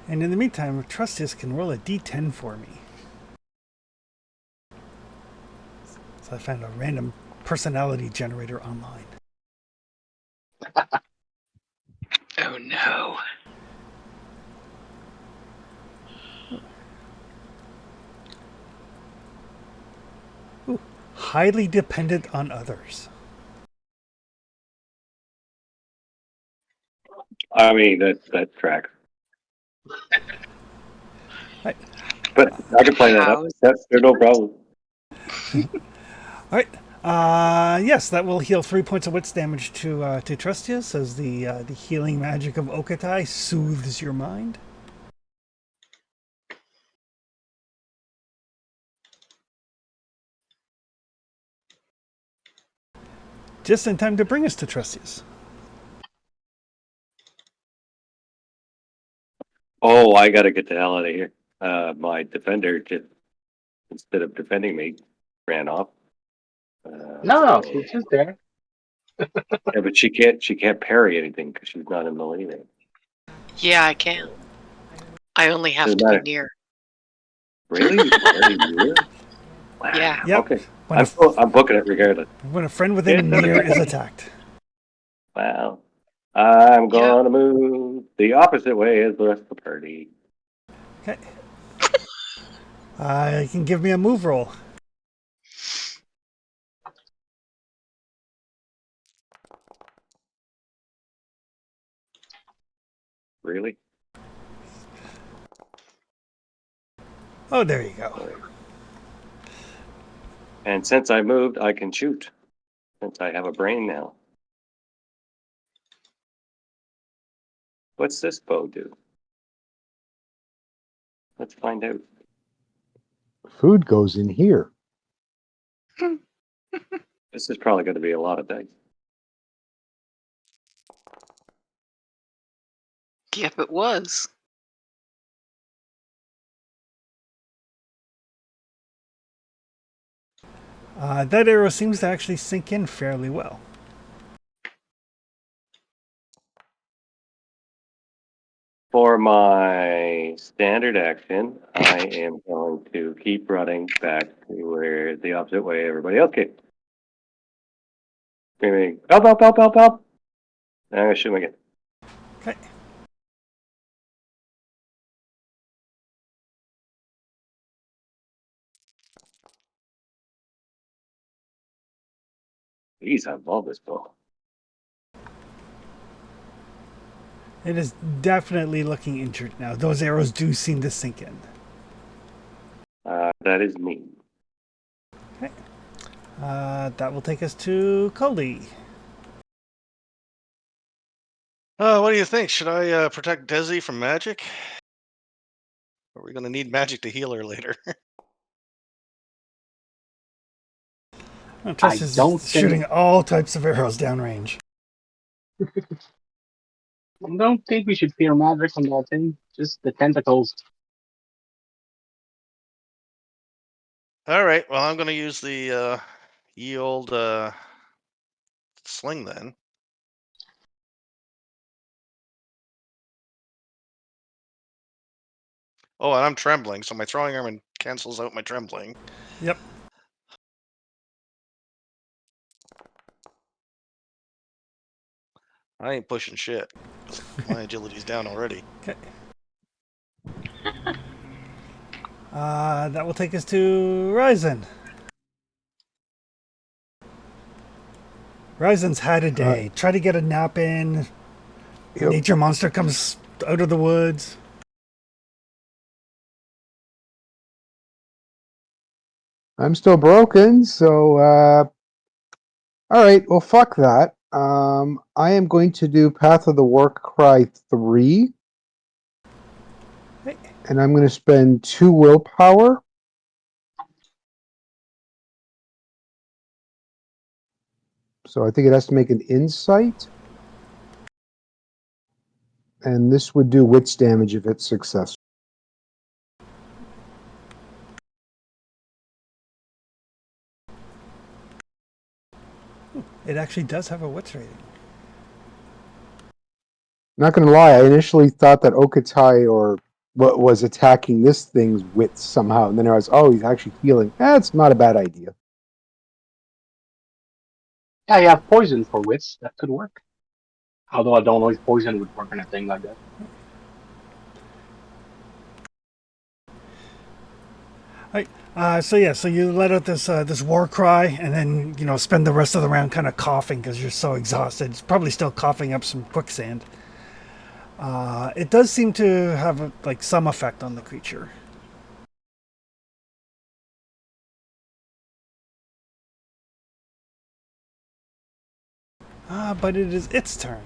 And in the meantime, Trustis can roll a d10 for me. So I found a random personality generator online. Oh no. Ooh, highly dependent on others. I mean, that tracks. Right. But I can play that up. That's no problem. All right. Yes, that will heal 3 points of wits damage to Trustius as the healing magic of Okatai soothes your mind. Just in time to bring us to Trustius. Oh, I gotta get the hell out of here. My defender just, instead of defending me, ran off. No, So- she's just there. yeah, but she can't parry anything because she's not in melee. Yeah, I can. I only have Doesn't to be matter. near. Really? Very near? Wow. Yeah. Yep. Okay. When a, I'm booking it regardless. when a friend within a near is attacked. Wow. I'm Yep. gonna move the opposite way as the rest of the party. Okay. You can give me a move roll. Really? Oh, there you go. And since I moved, I can shoot. Since I have a brain now. What's this bow do? Let's find out. Food goes in here. This is probably going to be a lot of dice. Yep, it was. That arrow seems to actually sink in fairly well. For my standard action, I am going to keep running back to where the opposite way everybody else came. Screaming, help, help, help, help, help! And I'm going to shoot him again. Okay. Jeez, I love this bow. It is definitely looking injured now. Those arrows do seem to sink in. That is me. Okay. That will take us to Coley. What do you think? Should I protect Desi from magic? Are we going to need magic to heal her later? Tress I is don't shooting think- all types of arrows downrange. I don't think we should fear magic on that thing. Just the tentacles. All right. Well, I'm going to use the ye old sling then. Oh, and I'm trembling, so my throwing arm cancels out my trembling. Yep. I ain't pushing shit. My agility's down already. Okay. That will take us to Ryzen. Ryzen's had a day. Try to get a nap in. Yep. Nature monster comes out of the woods. I'm still broken, so all right, well fuck that. I am going to do Path of the Warcry 3. Hey. And I'm going to spend 2 willpower. So I think it has to make an insight. And this would do wits damage if it's successful. It actually does have a wits rating. Not going to lie, I initially thought that Okatai or what was attacking this thing's wits somehow. And then I was, oh, he's actually healing. That's not a bad idea. Yeah, you have poison for wits. That could work. Although I don't know if poison would work on a thing like that. So you let out this war cry, and then spend the rest of the round kind of coughing because you're so exhausted. It's probably still coughing up some quicksand. It does seem to have some effect on the creature. But it is its turn.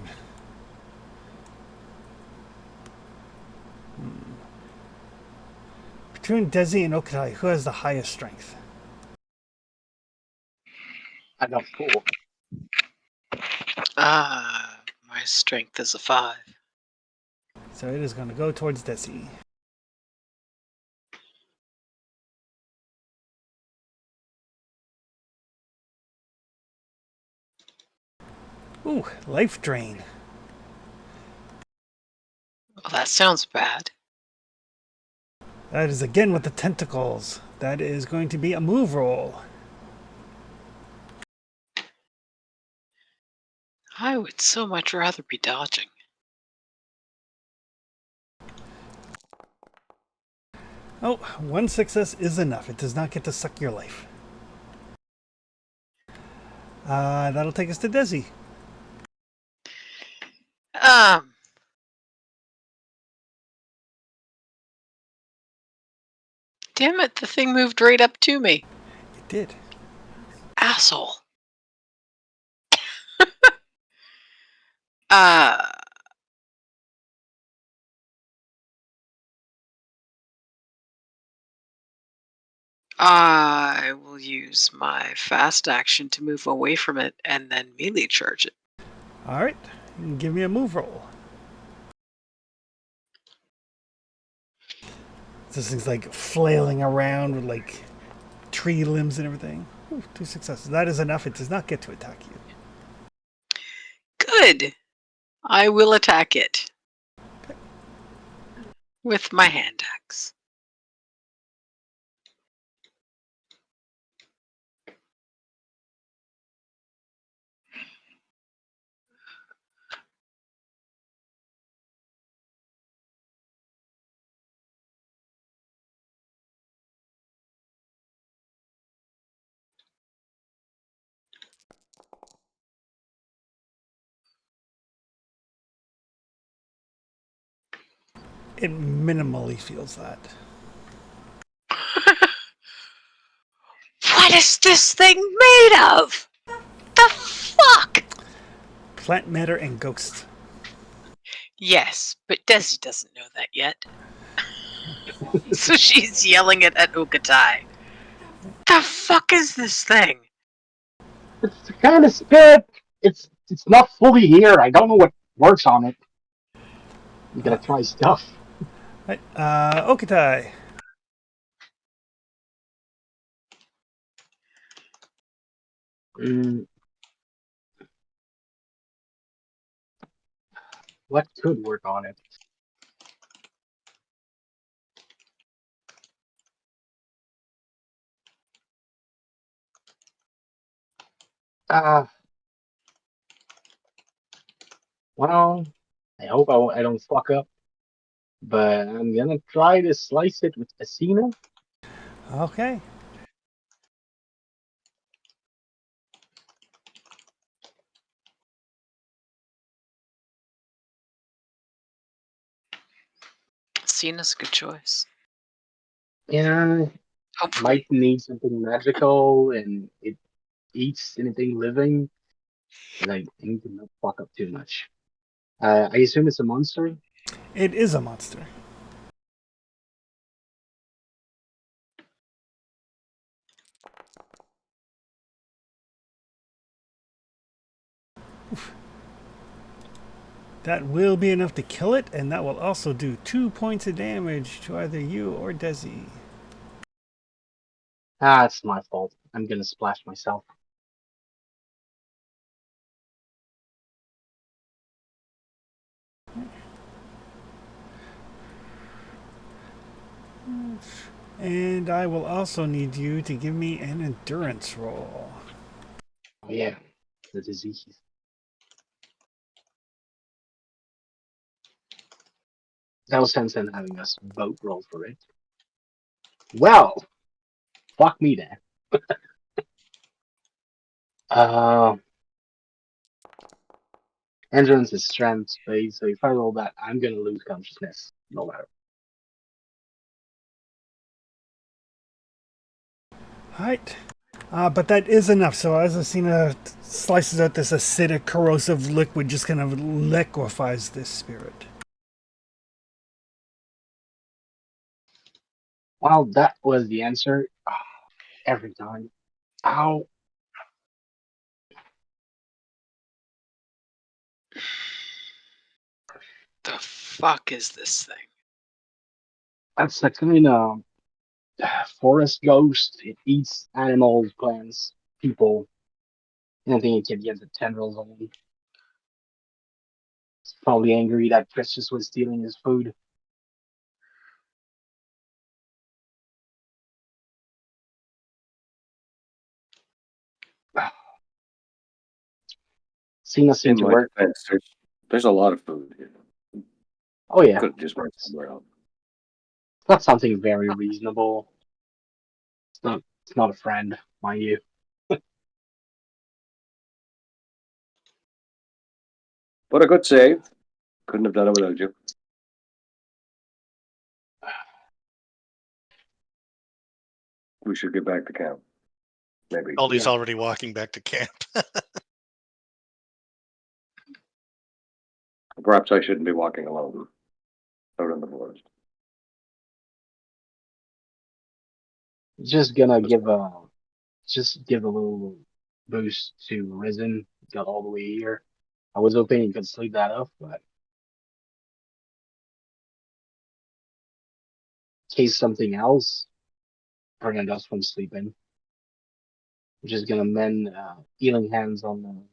Between Desi and Okatai, who has the highest strength? I got 4. My strength is a 5. So it is going to go towards Desi. Ooh, life drain. Well, that sounds bad. That is again with the tentacles. That is going to be a move roll. I would so much rather be dodging. Oh, 1 success is enough. It does not get to suck your life. That'll take us to Desi. Damn it, the thing moved right up to me. It did. Asshole. uh I will use my fast action to move away from it and then melee charge it. All right, you can give me a move roll. This thing's like flailing around with like tree limbs and everything. Ooh, 2 successes. That is enough. It does not get to attack you. Good. I will attack it with my hand axe. It minimally feels that. What is this thing made of? The fuck? Plant matter and ghosts. Yes, but Desi doesn't know that yet. So she's yelling it at Okatai. The fuck is this thing? It's the kind of spirit. It's not fully here. I don't know what works on it. You gotta try stuff. Right, Okatai. What could work on it? Well, I hope I don't fuck up. But I'm gonna try to slice it with Asina. Okay. Cena's a good choice. Yeah, Hopefully. might need something magical, and it eats anything living. But I think to not fuck up too much. I assume it's a monster. It is a monster. Oof. That will be enough to kill it, and that will also do 2 points of damage to either you or Desi. It's my fault. I'm gonna splash myself. And I will also need you to give me an endurance roll. Oh yeah, the disease. No sense in having us both roll for it. Well, fuck me then. uh, endurance is strength space, so if I roll that, I'm gonna lose consciousness, no matter. Alright. But that is enough. So as Asina slices out this acidic, corrosive liquid, just kind of liquefies this spirit. Well, that was the answer. Every time. Ow. The fuck is this thing? That's the kind of forest ghost. It eats animals, plants, people. Anything it can get the tendrils on. It's probably angry that Chris just was stealing his food. Cena seemed In to my work. defense, there's a lot of food here. Oh yeah, Could have just went somewhere else. it's not something very reasonable. It's not a friend, mind you. But a good save. Couldn't have done it without you. We should get back to camp. Maybe. Aldi's Yeah. already walking back to camp. Perhaps I shouldn't be walking alone out in the forest. Just gonna give a little boost to Risen. Got all the way here. I was hoping he could sleep that off, but in case something else prevented us from sleeping, I'm just gonna mend healing hands on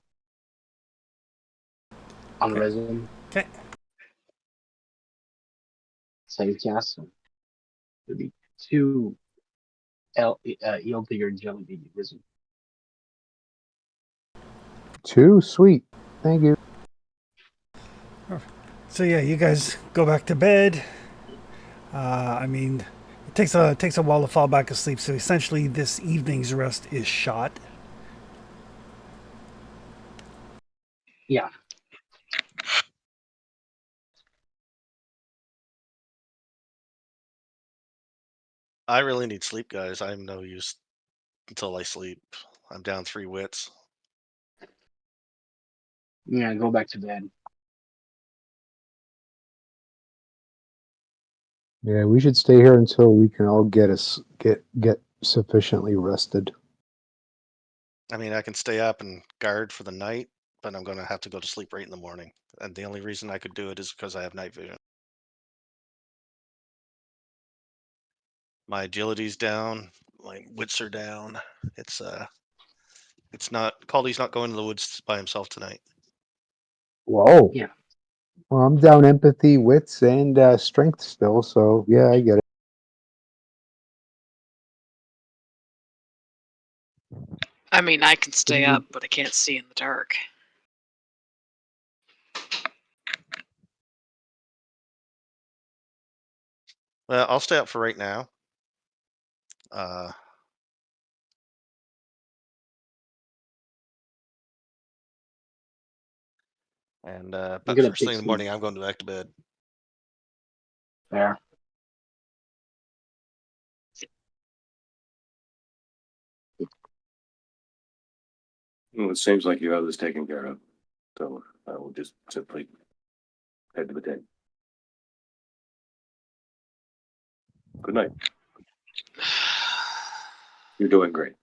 Okay. Risen. Okay. Save cast. So it'd be two heal to your jelly baby Risen. 2, sweet. Thank you. So yeah, you guys go back to bed. I mean, it takes a while to fall back asleep. So essentially, this evening's rest is shot. Yeah. I really need sleep, guys. I'm no use until I sleep. I'm down 3 wits. Yeah, go back to bed. Yeah, we should stay here until we can all get sufficiently rested. I mean, I can stay up and guard for the night, but I'm going to have to go to sleep right in the morning. And the only reason I could do it is because I have night vision. My agility's down. My wits are down. It's not Caldy's not going to the woods by himself tonight. Whoa. Yeah. Well, I'm down empathy, wits, and strength still, so yeah, I get it. I mean, I can stay up, but I can't see in the dark. Well, I'll stay up for right now. Uh, I'm but gonna first take thing in the some morning, I'm going back to bed. there. Well, it seems like you have this taken care of, so I will just simply head to the den. Good night. You're doing great.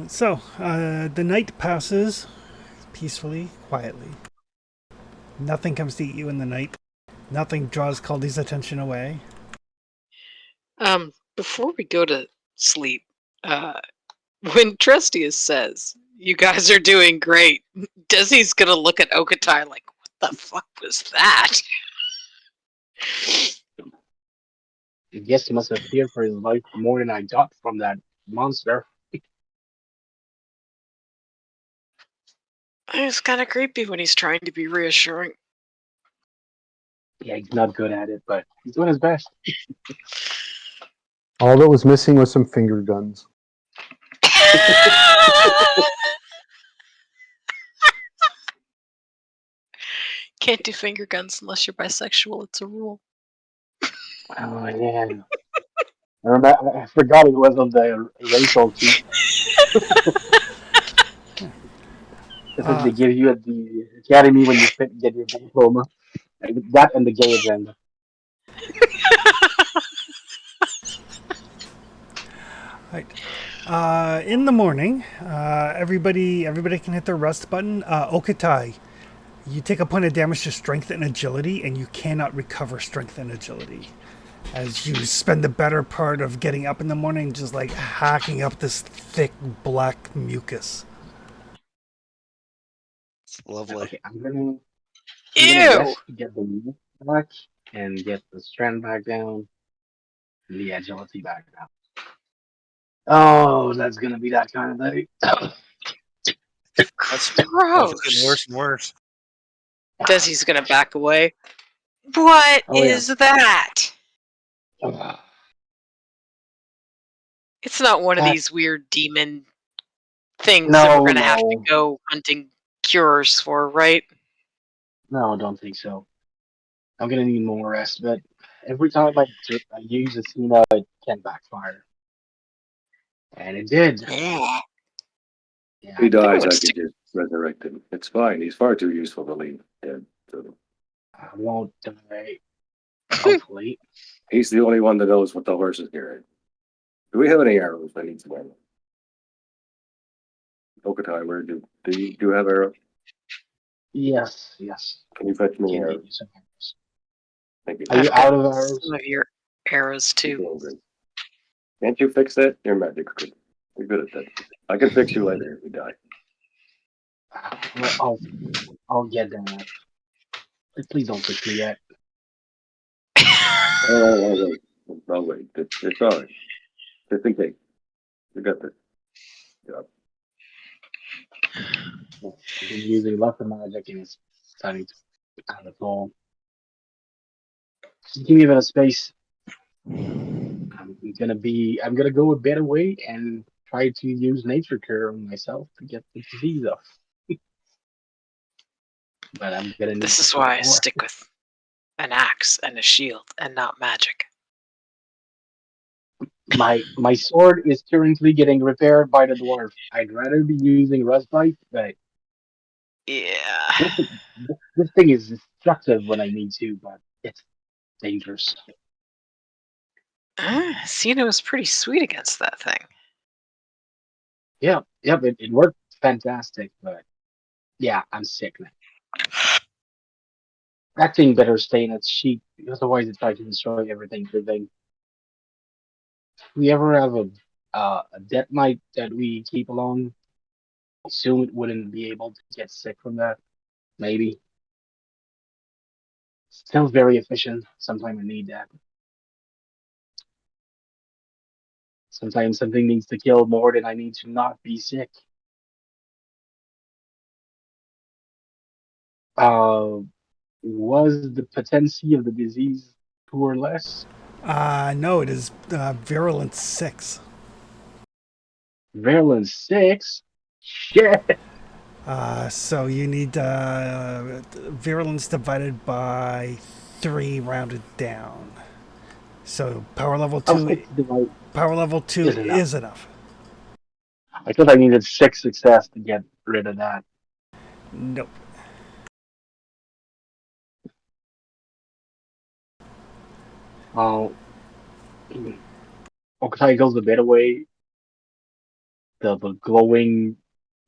So the night passes peacefully, quietly. Nothing comes to eat you in the night. Nothing draws Caldy's attention away. Before we go to sleep, when Trustius says, "You guys are doing great," Desi's gonna look at Okatai like, "What the fuck was that?" I guess he must have feared for his life more than I got from that monster. It's kind of creepy when he's trying to be reassuring. Yeah, he's not good at it, but he's doing his best. All that was missing was some finger guns. Can't do finger guns unless you're bisexual. It's a rule. Oh yeah. I forgot it was on the racial sheet. This is they give you at the academy when you get your diploma. Like, that and the gay agenda. Right. In the morning, everybody can hit their rest button. Okatai, you take a point of damage to strength and agility, and you cannot recover strength and agility. As you spend the better part of getting up in the morning just like hacking up this thick black mucus. It's lovely. Okay, I'm gonna Ew! rest to get the meat back and get the strength back down and the agility back down. Oh, that's gonna be that kind of day. That's getting Gross. worse and worse. Desi's gonna back away. What Oh, yeah. is that? Ah, It's not one of that- these weird demon things that we're gonna have to no. go hunting cures for, right? No, I don't think so. I'm gonna need more rest, but every time I use Athena, it can backfire. And it did. Yeah. Yeah, He dies, would I stick- could just resurrect him. It's fine. He's far too useful to leave dead. So I won't die. Hopefully. He's the only one that knows what the horse is carrying. Do we have any arrows? I need some arrows. Okatai, where do you have arrows? Yes, yes. Can you fetch me Can arrows? give you some arrows. Thank you. Are you I've got out of arrows? some of your arrows You're too. doing good. Can't you fix that? You're magic. You're good at that. I can fix you later if we die. Well, I'll get that. Please don't fix me yet. Oh, wait. It's all right. Just in case. You got this. Yeah. I've been using lots of magic and it's starting to out of all. Just give me a bit of space. I'm gonna go a better way and try to use nature cure on myself to get the disease off. But I'm gonna need This is to why I more. stick with an axe and a shield and not magic. My sword is currently getting repaired by the dwarf. I'd rather be using rustbite, but Yeah. this thing is destructive when I need to, but it's dangerous. Cena was pretty sweet against that thing. Yeah, it worked fantastic, but yeah, I'm sick now. That thing better stay in its sheet, otherwise it tries to destroy everything. If we ever have a death knight that we keep along, assume it wouldn't be able to get sick from that. Maybe. Sounds very efficient. Sometimes I need that. Sometimes something needs to kill more than I need to not be sick. Uh, was the potency of the disease 2 or less? No, it is virulence 6. Virulence 6? Shit! So you need virulence divided by 3 rounded down. So power level How 2. 6 divide Power level 2 is enough. is enough. I thought I needed 6 success to get rid of that. Nope. Okatai goes a bit away. The glowing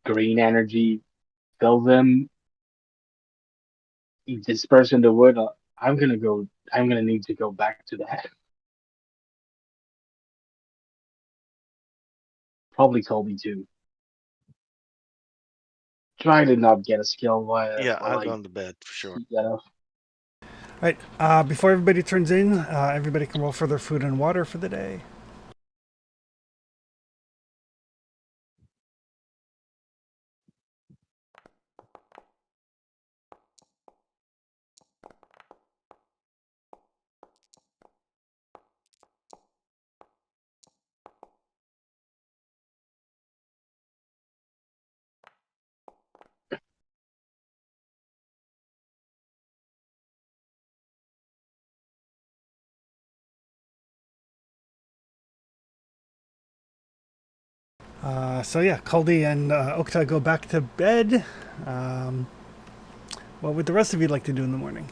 green energy fills him. He disperses in the wood. I'm gonna need to go back to that. Probably Colby too. Try to not get a skill while Yeah, while I've I gone to bed for sure. keep that off. All right. Before everybody turns in, everybody can roll for their food and water for the day. So yeah, Kaldi and Okta go back to bed. What would the rest of you like to do in the morning?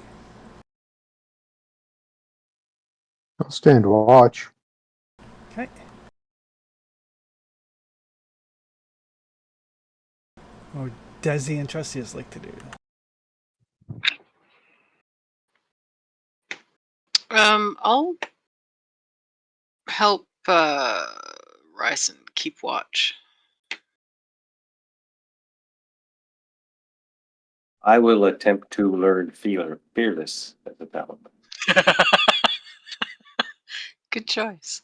I'll stand watch. Okay. What would Desi and Trustius like to do? I'll help Ryson keep watch. I will attempt to learn fearless as a talent. Good choice.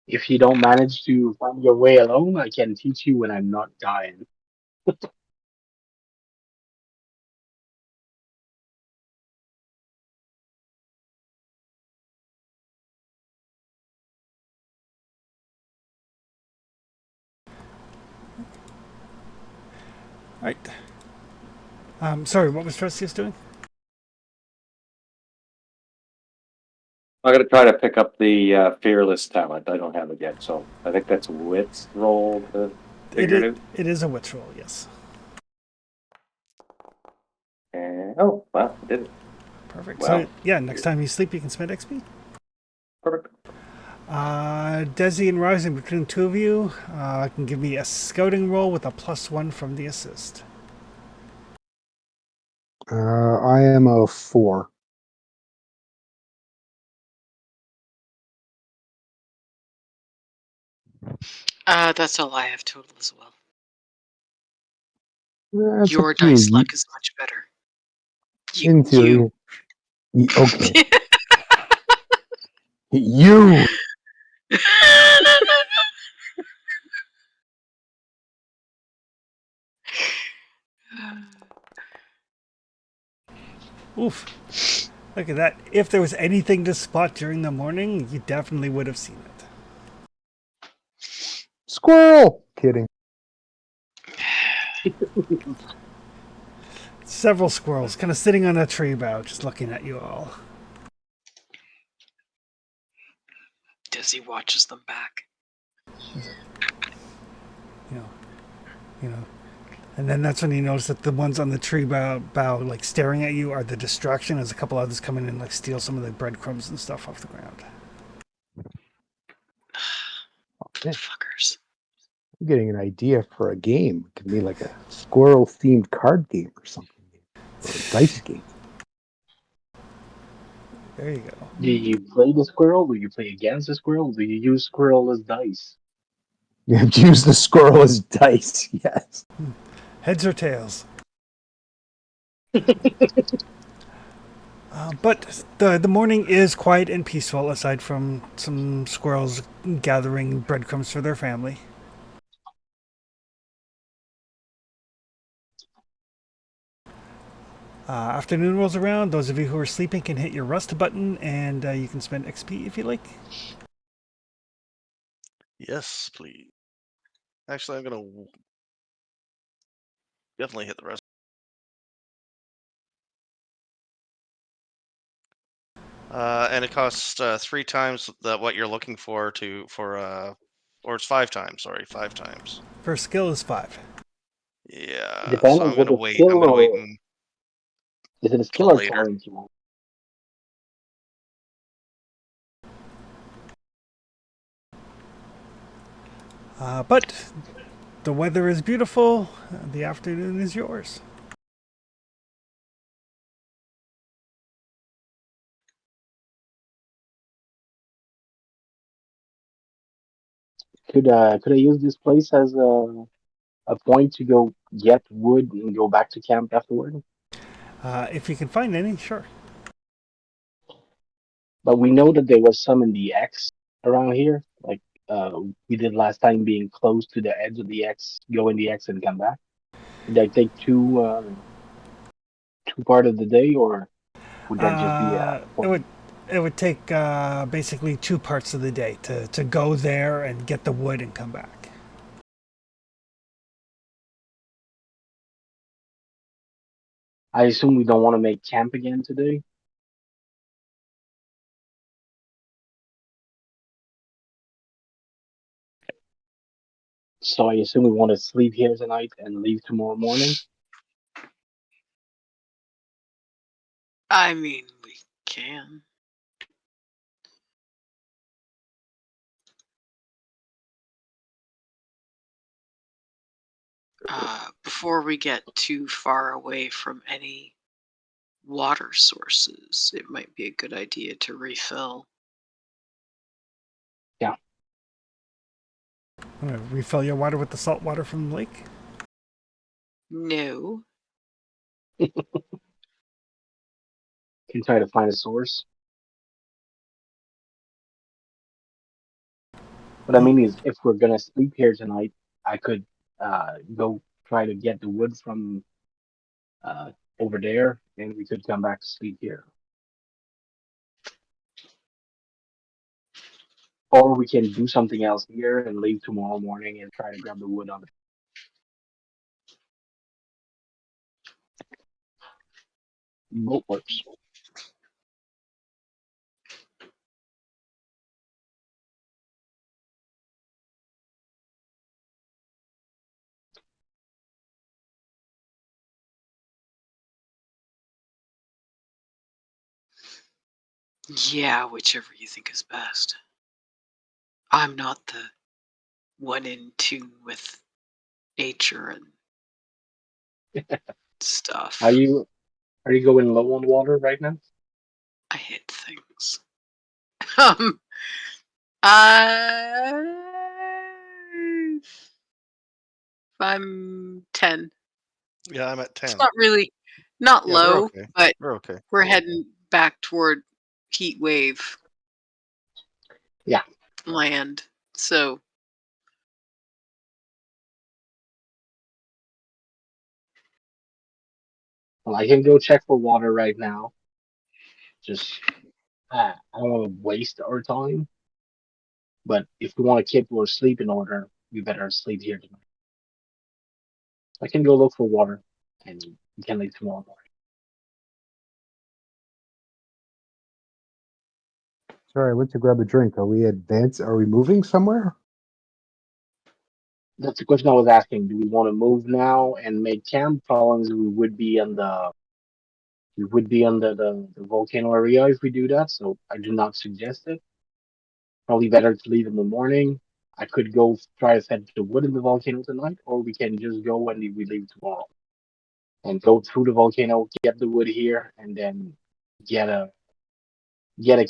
If you don't manage to find your way alone, I can teach you when I'm not dying. All right. Sorry, what was Trustius doing? I'm gonna try to pick up the fearless talent. I don't have it yet, so I think that's wits roll to figure it out. It is a witch roll, yes. And, oh, wow, I did it. Perfect. Wow. So yeah, next time you sleep, you can spend XP. Perfect. Desi and Rising, between the two of you, can give me a scouting roll with a +1 from the assist. I am a 4. That's all I have total as well. That's Your up to you. dice luck is much better. In theory. Okay. You. Oof. Look at that. If there was anything to spot during the morning, you definitely would have seen it. Squirrel. Kidding. Several squirrels kind of sitting on a tree bough, just looking at you all. Dizzy watches them back. You know. And then that's when you notice that the ones on the tree bough like staring at you are the distraction as a couple others come in and like steal some of the breadcrumbs and stuff off the ground. Yeah. Fuckers. I'm getting an idea for a game. It could be like a squirrel themed card game or something. Or a dice game. There you go. Do you play the squirrel? Do you play against the squirrel? Do you use squirrel as dice? You have to use the squirrel as dice, yes. Heads or tails? But the morning is quiet and peaceful, aside from some squirrels gathering breadcrumbs for their family. Afternoon rolls around. Those of you who are sleeping can hit your rust button, and you can spend XP if you like. Yes, please. Actually, I'm gonna definitely hit the rest. And it costs 3 times what you're looking for or it's 5 times. Sorry, 5 times. First skill is 5. Yeah. Depends So on I'm gonna what the wait. skill I'm gonna wait or is it a skill until or later. talent you want? But the weather is beautiful. The afternoon is yours. Could I use this place as a point to go get wood and go back to camp afterward? If you can find any, sure. But we know that there was some in the X around here, like we did last time, being close to the edge of the X, go in the X and come back. Did I take two part of the day, or would that just be a point? It would take basically 2 parts of the day to go there and get the wood and come back. I assume we don't want to make camp again today. So I assume we want to sleep here tonight and leave tomorrow morning. I mean, we can. Before we get too far away from any water sources, it might be a good idea to refill. I'm gonna refill your water with the salt water from the lake. No. Can try to find a source. What I mean is, if we're gonna sleep here tonight, I could go try to get the wood from over there, and we could come back to sleep here. Or we can do something else here and leave tomorrow morning and try to grab the wood on the boat works. Yeah, whichever you think is best. I'm not the one in tune with nature and stuff. Are you going low on water right now? I hit things. Um, I, I'm 10. Yeah, I'm at It's 10. not really not Yeah, we're low, okay. but We're okay. we're heading back toward heat wave Yeah. land. So Well, I can go check for water right now. Just I don't want to waste our time. But if we want to keep our sleep in order, we better sleep here tonight. I can go look for water, and we can leave tomorrow morning. Sorry, I went to grab a drink. Are we moving somewhere? That's the question I was asking. Do we want to move now and make camp? How long we would be on the volcano area if we do that? So I do not suggest it. Probably better to leave in the morning. I could go try to fetch the wood in the volcano tonight, or we can just go when we leave tomorrow and go through the volcano, get the wood here, and then get a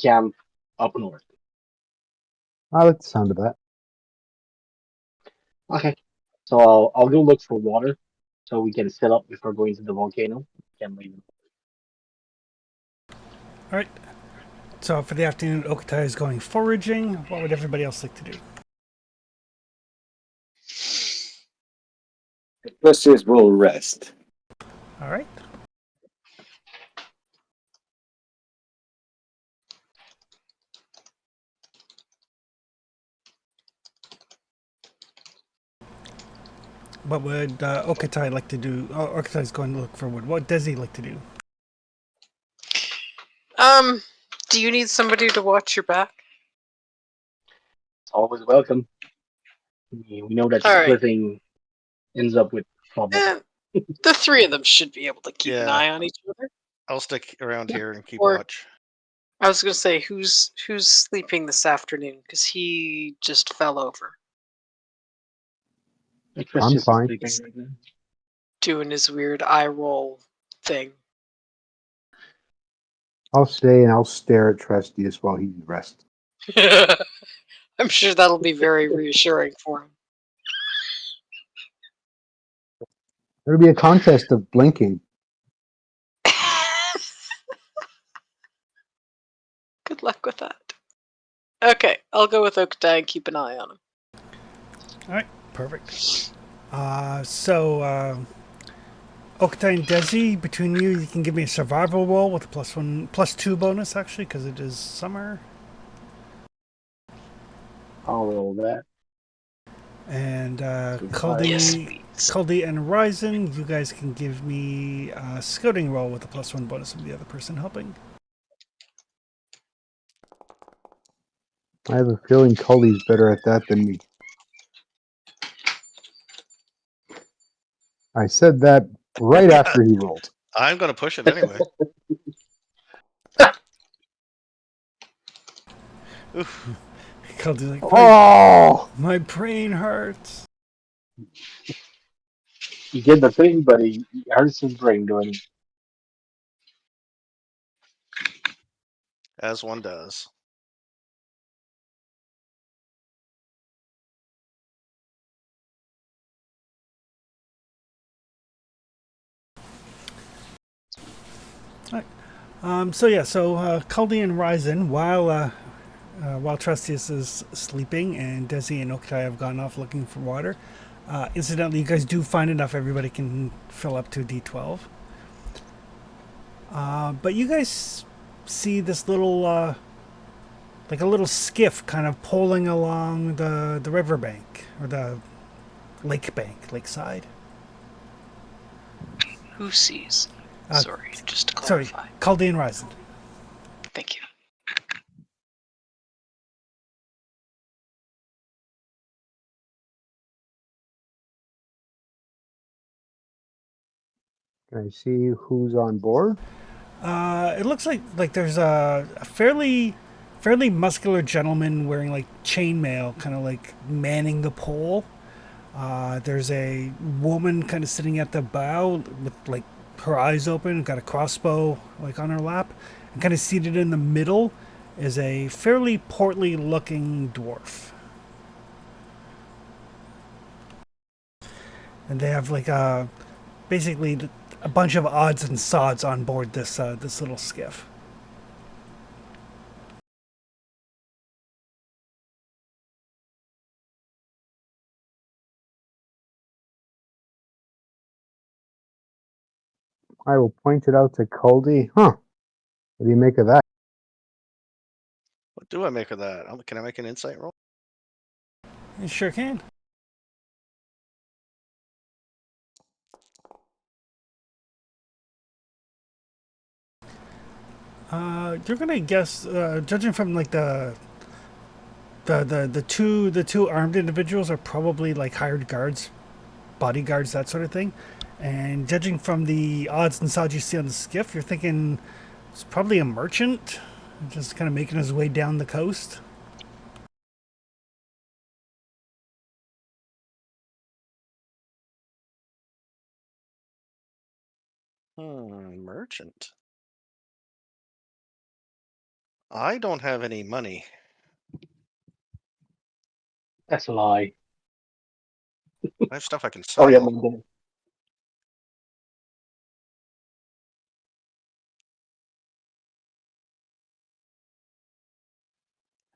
camp up north. I like the sound of that. Okay. So I'll go look for water so we can set up before going to the volcano. Can leave. All right. So for the afternoon, Okatai is going foraging. What would everybody else like to do? Trustees will rest. All right. What would Okatai like to do? Oh, Okatai's going to look for wood. What does he like to do? do you need somebody to watch your back? It's always welcome. We know that All right. splitting ends up with trouble. Eh, the three of them should be able to keep an Yeah. eye on each other. I'll stick around here and keep Or- watch. I was gonna say who's sleeping this afternoon because he just fell over Chris I'm just fine. sleeping right now. doing his weird eye roll thing. I'll stay and I'll stare at Trestius while he rests. I'm sure that'll be very reassuring for him. There'll be a contest of blinking. Good luck with that. Okay, I'll go with Okatai and keep an eye on him. All right. Perfect. Okatai and Desi, between you can give me a survival roll with a +2 bonus actually, because it is summer. I'll roll that. And Survival. Yes, please. Caldi and Ryzen, you guys can give me a scouting roll with a +1 bonus of the other person helping. I have a feeling Cully's better at that than me. I said that right after he rolled. I'm gonna push it anyway. Oof. Caldi's like, Oh! my brain hurts. He did the thing, but he hurts his brain doing it. As one does. So Caldi and Ryzen, while Trustius is sleeping and Desi and Okatai have gone off looking for water. Incidentally, you guys do find enough everybody can fill up to D12. But you guys see this little, like a little skiff kind of poling along the riverbank or the lakeside. Who sees? Uh, Sorry, just to Sorry, clarify. Caldi and Ryzen. Thank you. Can I see who's on board? It looks like there's a fairly muscular gentleman wearing like chainmail, kind of like manning the pole. There's a woman kind of sitting at the bow with like her eyes open, got a crossbow like on her lap, and kind of seated in the middle is a fairly portly looking dwarf. And they have like basically a bunch of odds and sods on board this little skiff. I will point it out to Caldy. Huh. What do you make of that? What do I make of that? Can I make an insight roll? You sure can. You're gonna guess, judging from like the two armed individuals are probably like hired guards, bodyguards, that sort of thing. And judging from the odds and sods you see on the skiff, you're thinking it's probably a merchant, just kind of making his way down the coast. Merchant. I don't have any money. That's a lie. I have stuff I can Oh sell. yeah, Monday.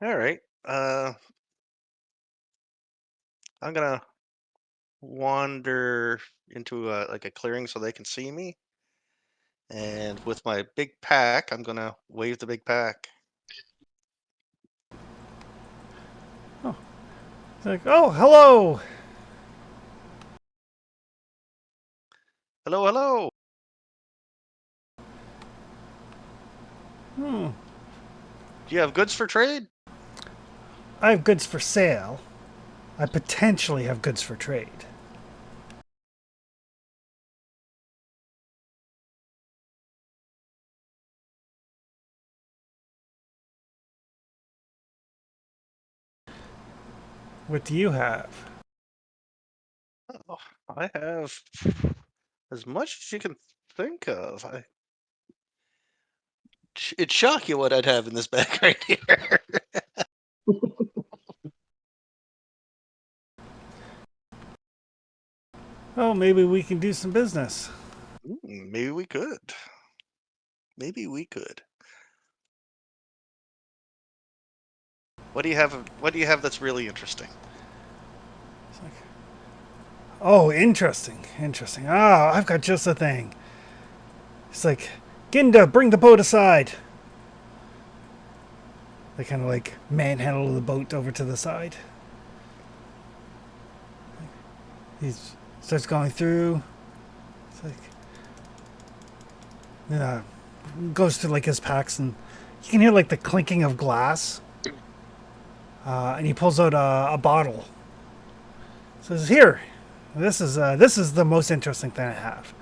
All right. I'm gonna wander into like a clearing so they can see me. And with my big pack, I'm gonna wave the big pack. It's like, oh, hello. Hello, hello. Hmm. Do you have goods for trade? I have goods for sale. I potentially have goods for trade. What do you have? Oh, I have as much as you can think of. It'd shock you what I'd have in this bag right here. Oh, maybe we can do some business. Maybe we could. Maybe we could. What do you have? What do you have that's really interesting? It's like, oh, interesting. Ah, I've got just the thing. It's like, Ginda, bring the boat aside. They kind of like manhandle the boat over to the side. He starts going through. It's like, yeah, goes through like his packs, and you can hear like the clinking of glass. And he pulls out a bottle. Says, "Here, this is the most interesting thing I have.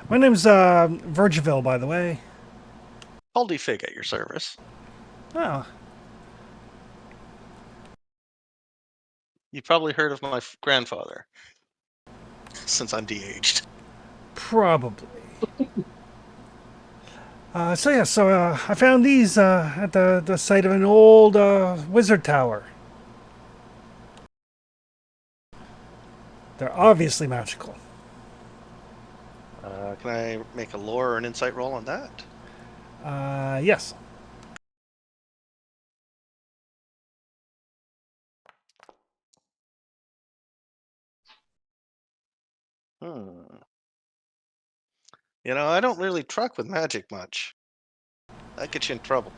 My name's Virgiville, by the way." Aldi Fig at your service. Oh, You've probably heard of my grandfather, since I'm de-aged. probably. So I found these at the site of an old wizard tower. They're obviously magical. Can I make a lore or an insight roll on that? Yes. Hmm. You know, I don't really truck with magic much. That gets you in trouble.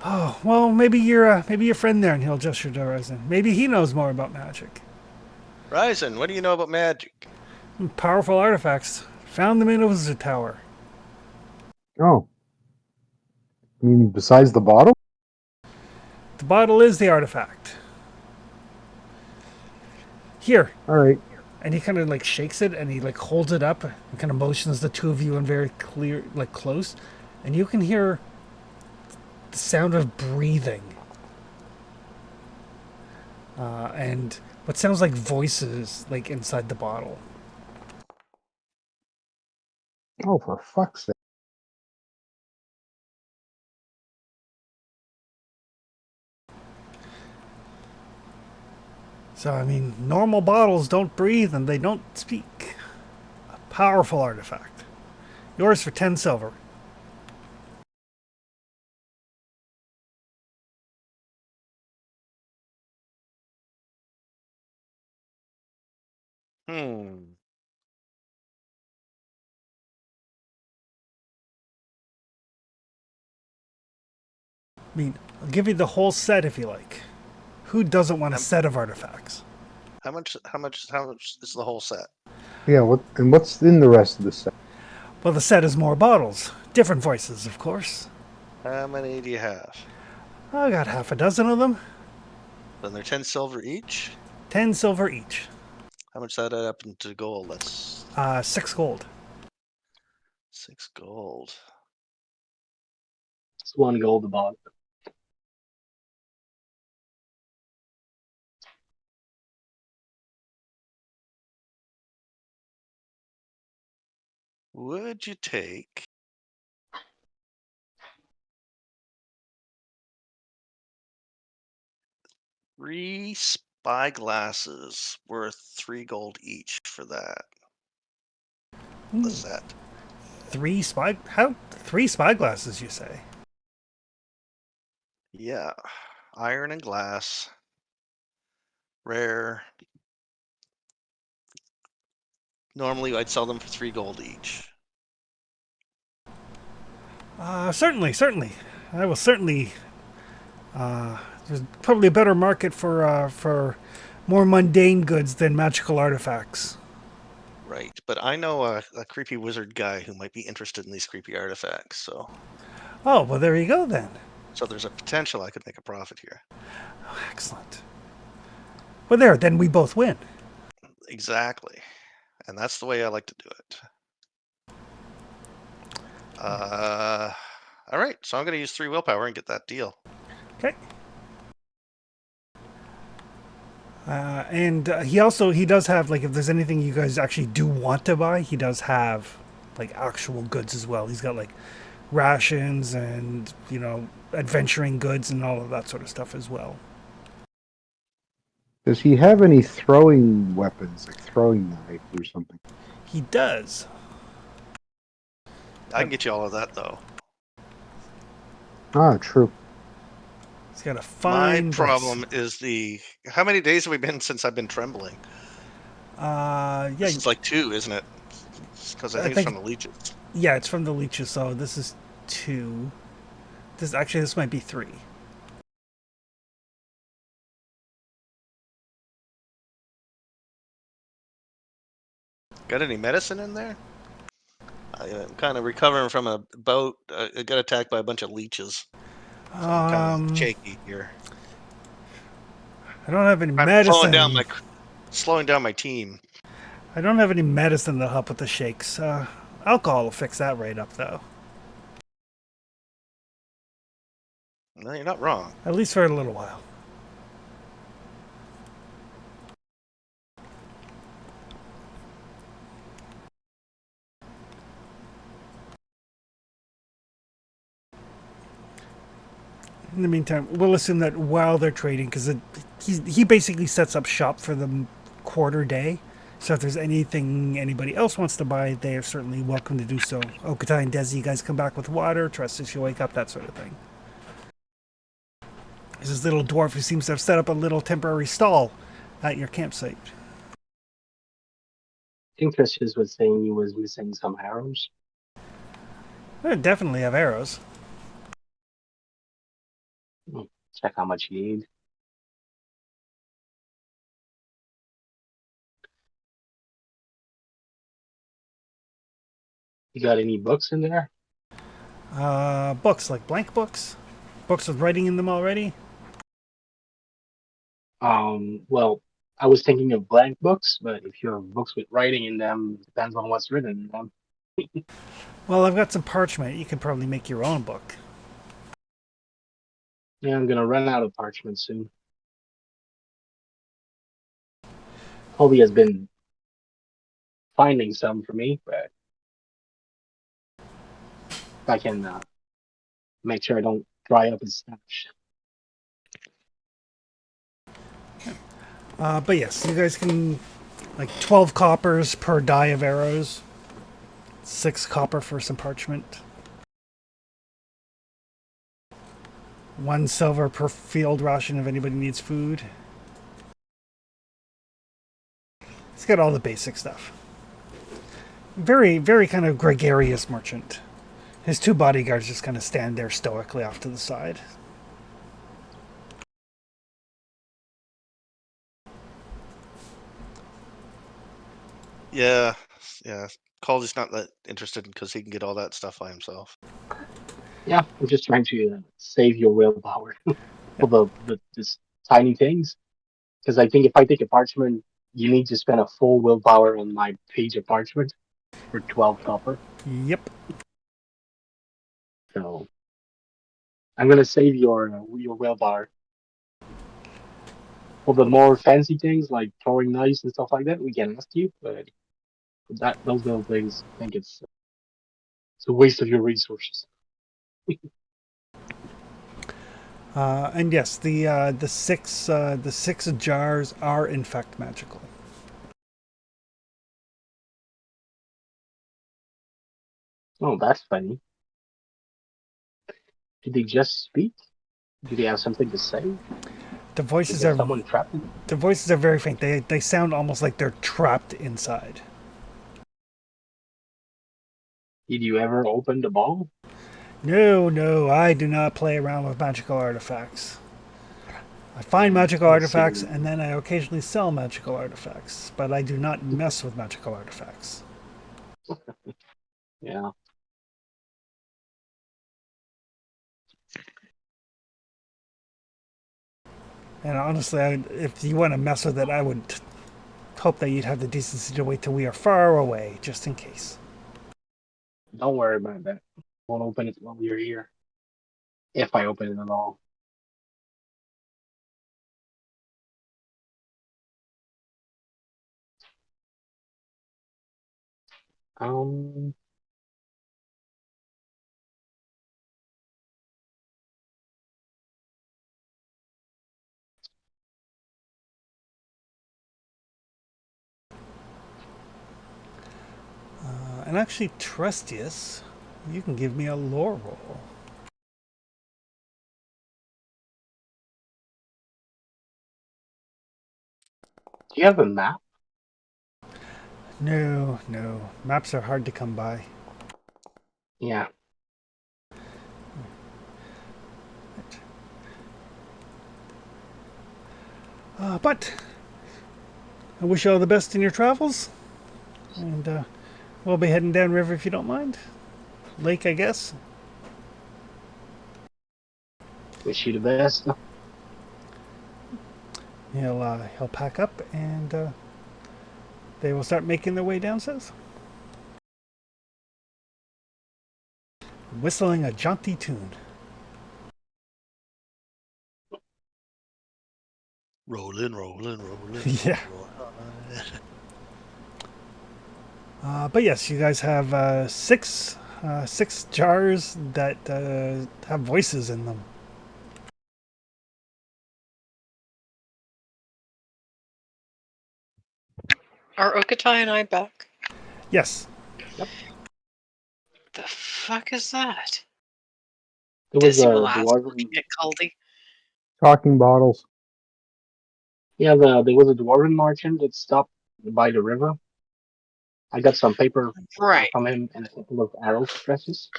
Oh, well, maybe your friend there, and he'll adjust your horizon. Maybe he knows more about magic. Ryzen, what do you know about magic? Powerful artifacts. Found them in a wizard tower. Oh. I mean, besides the bottle? The bottle is the artifact. Here. All right. And he kind of like shakes it, and he like holds it up and kind of motions the two of you in very clear, like close. and you can hear the sound of breathing. And what sounds like voices like inside the bottle. Oh, for fuck's sake. So, I mean, normal bottles don't breathe and they don't speak. A powerful artifact. Yours for 10 silver. Hmm. I mean, I'll give you the whole set if you like. Who doesn't want a set of artifacts? How much is the whole set? Yeah, what's in the rest of the set? Well, the set is more bottles. Different voices, of course. How many do you have? I got half a dozen of them. Then they're 10 silver each. 10 silver each. How much that add up into gold? That's 6 gold. 6 gold. It's 1 gold a bottle. Would you take 3 spyglasses worth 3 gold each for that? The set. 3 spyglasses, you say? Yeah. Iron and glass. Rare. Normally I'd sell them for 3 gold each. Certainly. I will certainly. There's probably a better market for more mundane goods than magical artifacts. Right. But I know a creepy wizard guy who might be interested in these creepy artifacts, so Oh, well, there you go then. there's a potential I could make a profit here. Excellent. Well, there, then we both win. Exactly. And that's the way I like to do it. All right, so I'm going to use 3 willpower and get that deal. Okay. And he does have, like, if there's anything you guys actually do want to buy, he does have like actual goods as well. He's got like rations and adventuring goods and all of that sort of stuff as well. Does he have any throwing weapons, like throwing knife or something? He does. I can get you all of that though. Ah, true. He's got a fine. My problem is how many days have we been since I've been trembling? Yeah, It's like 2, isn't it? Because I think it's from the leeches. Yeah, it's from the leeches. So this is 2. This might be 3. Got any medicine in there? I'm kind of recovering from a boat. I got attacked by a bunch of leeches. So I'm kind of shaky here. I don't have any medicine. Slowing down my team. I don't have any medicine that'll help with the shakes. Alcohol will fix that right up, though. No, you're not wrong. At least for a little while. In the meantime, we'll assume that while they're trading, because he basically sets up shop for the quarter day. So if there's anything anybody else wants to buy, they are certainly welcome to do so. Okatai and Desi, you guys come back with water. Trestus, you wake up, that sort of thing. There's this little dwarf who seems to have set up a little temporary stall at your campsite. I think Trestus was saying he was missing some arrows. I definitely have arrows. Check how much you need. You got any books in there? Books, like blank books? Books with writing in them already? Well, I was thinking of blank books, but if you have books with writing in them, it depends on what's written in them. Well, I've got some parchment. You could probably make your own book. Yeah, I'm gonna run out of parchment soon. Colby has been finding some for me, but I can make sure I don't dry up his stash. But yes, you guys can, like, 12 coppers per die of arrows, 6 copper for some parchment, 1 silver per field ration if anybody needs food. It's got all the basic stuff. Very, very kind of gregarious merchant. His 2 bodyguards just kind of stand there stoically off to the side. Yeah, yeah. Caldy's not that interested because he can get all that stuff by himself. Yeah, I'm just trying to save your willpower for the just tiny things. Because I think if I take a parchment, you need to spend a full willpower on my page of parchment for 12 copper. Yep. So I'm gonna save your willpower. For the more fancy things like throwing knives and stuff like that, we can ask you. But that those little things, I think it's a waste of your resources. And yes, the 6 jars are in fact magical. Oh, that's funny. Did they just speak? Do they have something to say? The Is voices there are someone trapped in them? the voices are very faint. They sound almost like they're trapped inside. Did you ever open the ball? No, no, I do not play around with magical artifacts. I find magical Let's see. artifacts and then I occasionally sell magical artifacts, but I do not mess with magical artifacts. Yeah. And honestly, if you want to mess with it, I would hope that you'd have the decency to wait till we are far away, just in case. Don't worry about that. Won't open it while you're here. If I open it at all. Um. And actually, Trustius, you can give me a lore roll. Do you have a map? No, no. Maps are hard to come by. Yeah. But I wish you all the best in your travels. And we'll be heading downriver if you don't mind. Lake, I guess. Wish you the best. He'll pack up and they will start making their way down south. Whistling a jaunty tune. Rolling, rolling, rolling. Yeah. But yes, you guys have 6 jars that have voices in them. Are Okatai and I back? Yes. The fuck is that? There was Dizzy a will ask, dwarven. looking at Caldy. Talking bottles. Yeah, there was a dwarven merchant that stopped by the river. I got some paper Right. from him and a couple of arrow stretches.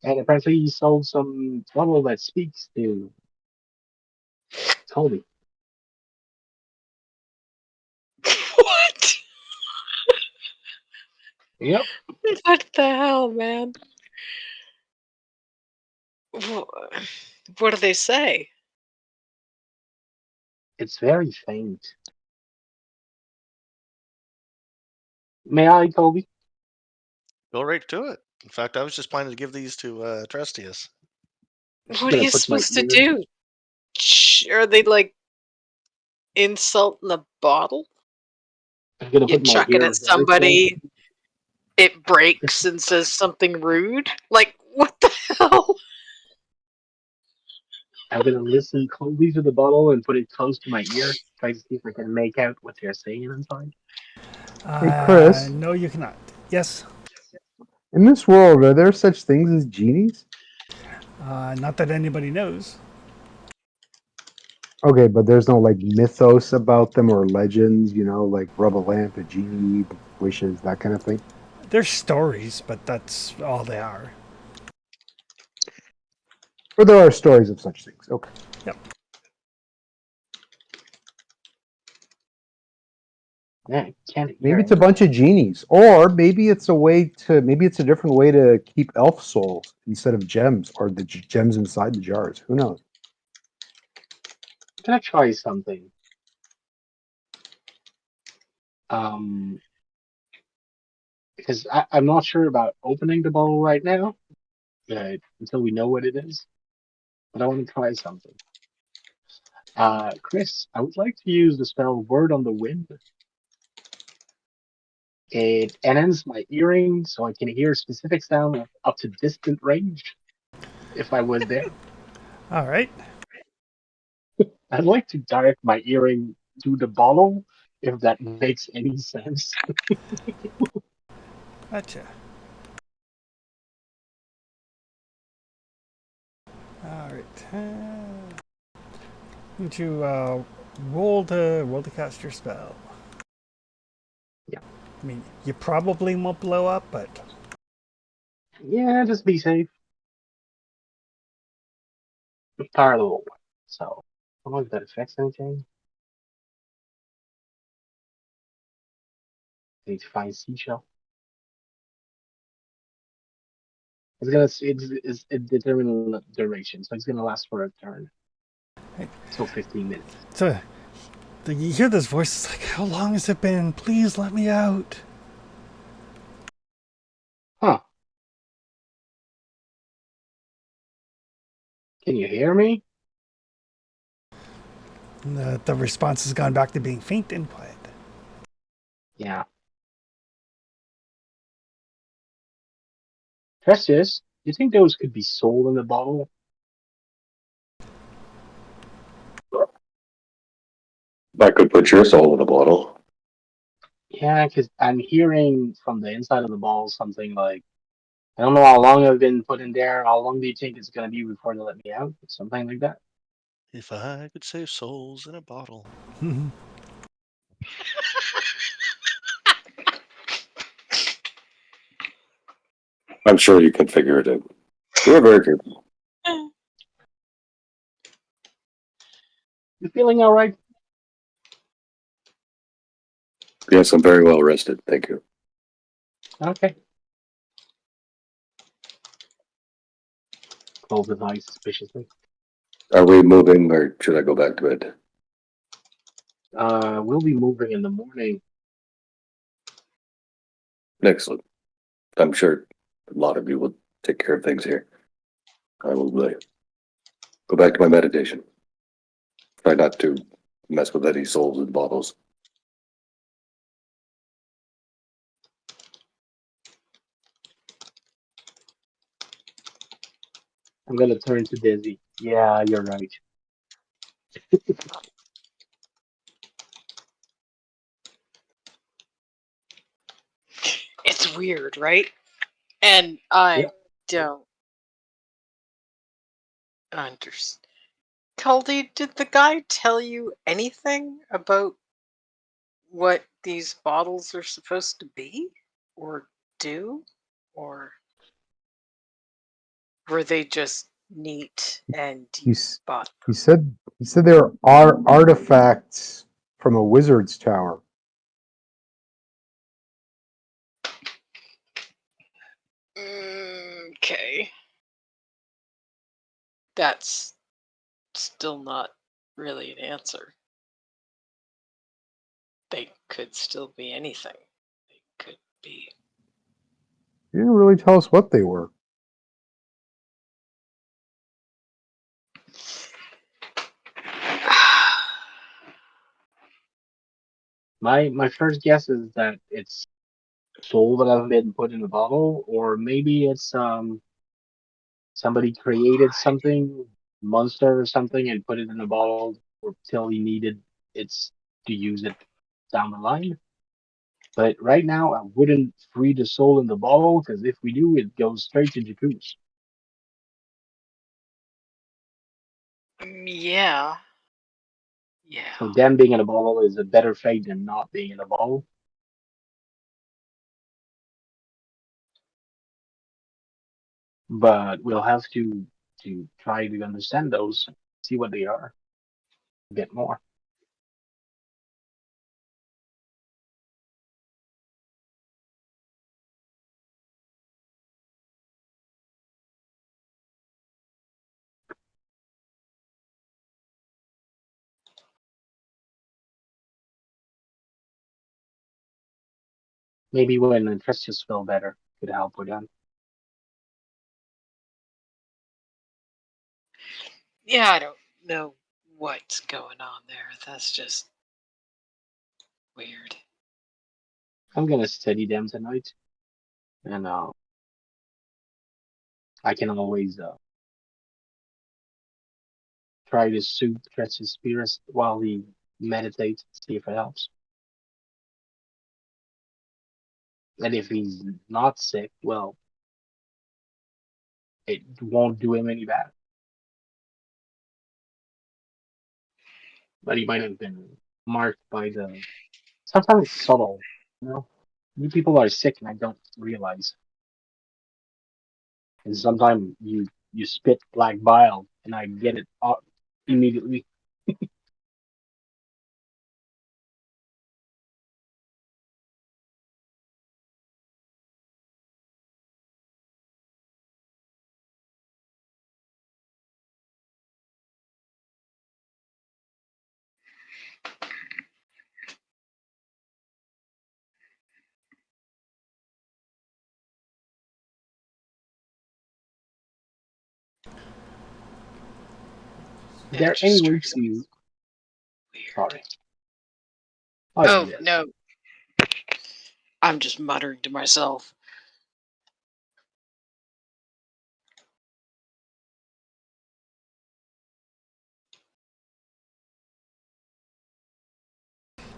And apparently he sold some bottle that speaks to Tony. What? Yep. What the hell, man? What do they say? It's very faint. May I, Toby? Go right to it. In fact, I was just planning to give these to Trustius. What are gonna you put my supposed to ear- do? Are they like insult in a bottle? I'm gonna You put my chuck it ear at very close. somebody, it breaks and says something rude? Like, what the hell? I'm gonna listen closely to the bottle and put it close to my ear. Try to see if I can make out what they're saying inside. Hey, Chris. No, you cannot. Yes. In this world, are there such things as genies? Not that anybody knows. Okay, but there's no like mythos about them or legends, like rub a lamp, a genie wishes, that kind of thing. There's stories, but that's all they are. Or there are stories of such things. Okay. Yep. Yeah, can't hear Maybe it's a anything. bunch of genies. Or maybe it's a different way to keep elf souls instead of gems or the gems inside the jars. Who knows? I'm gonna try something. Um, because I'm not sure about opening the bottle right now, until we know what it is. But I want to try something. Chris, I would like to use the spell Word on the Wind. It enhances my hearing so I can hear specific sound up to distant range if I was there. All right. I'd like to direct my hearing to the bottle, if that makes any sense. Gotcha. All right. Need to roll to cast your spell. Yeah. I mean, you probably won't blow up, but Yeah, just be safe. Parallel. So, I don't know if that affects anything. I need to find seashell. It's determined duration, so it's gonna last for a turn. So 15 minutes. so you hear this voice. It's like, "How long has it been? Please let me out." Huh. Can you hear me? And the response has gone back to being faint and quiet. Yeah. Precious, you think those could be sold in a bottle? I could put your soul in a bottle. Yeah, because I'm hearing from the inside of the bottle something like, I don't know how long I've been put in there. How long do you think it's gonna be before they let me out? Something like that. If I could save souls in a bottle. I'm sure you can figure it out. You're very capable. You feeling all right? Yes, I'm very well rested. Thank you. Okay. Close his eyes suspiciously. Are we moving or should I go back to bed? We'll be moving in the morning. Excellent. I'm sure a lot of you will take care of things here. I will go back to my meditation. Try not to mess with any souls in bottles. I'm gonna turn to Dizzy. Yeah, you're right. It's weird, right? And I Yep. don't understand. Caldy, did the guy tell you anything about what these bottles are supposed to be? Or do? Or were they just neat and you He's, bought he said there are artifacts from a wizard's tower. them? Okay. That's still not really an answer. They could still be anything. They could be. You didn't really tell us what they were. My first guess is that it's soul that have been put in a bottle, or maybe it's somebody created something, monster or something, and put it in a bottle until he needed it's to use it down the line. But right now, I wouldn't free the soul in the bottle because if we do, it goes straight to Jakuz. Yeah. Yeah. So them being in a bottle is a better fate than not being in a bottle. But we'll have to try to understand those, see what they are, a bit more. Maybe when the just feel better could help with that. Yeah, I don't know what's going on there. That's just weird. I'm gonna study them tonight, and I can always try to soothe Tretch's spirits while he meditates, see if it helps. And if he's not sick, well, it won't do him any bad. But he might have been marked by the. Sometimes it's subtle, you know. You people are sick and I don't realize. And sometimes you spit black bile and I get it immediately. Is there It any just way strikes me to? as weird. Sorry. Oh, Yes. no. I'm just muttering to myself.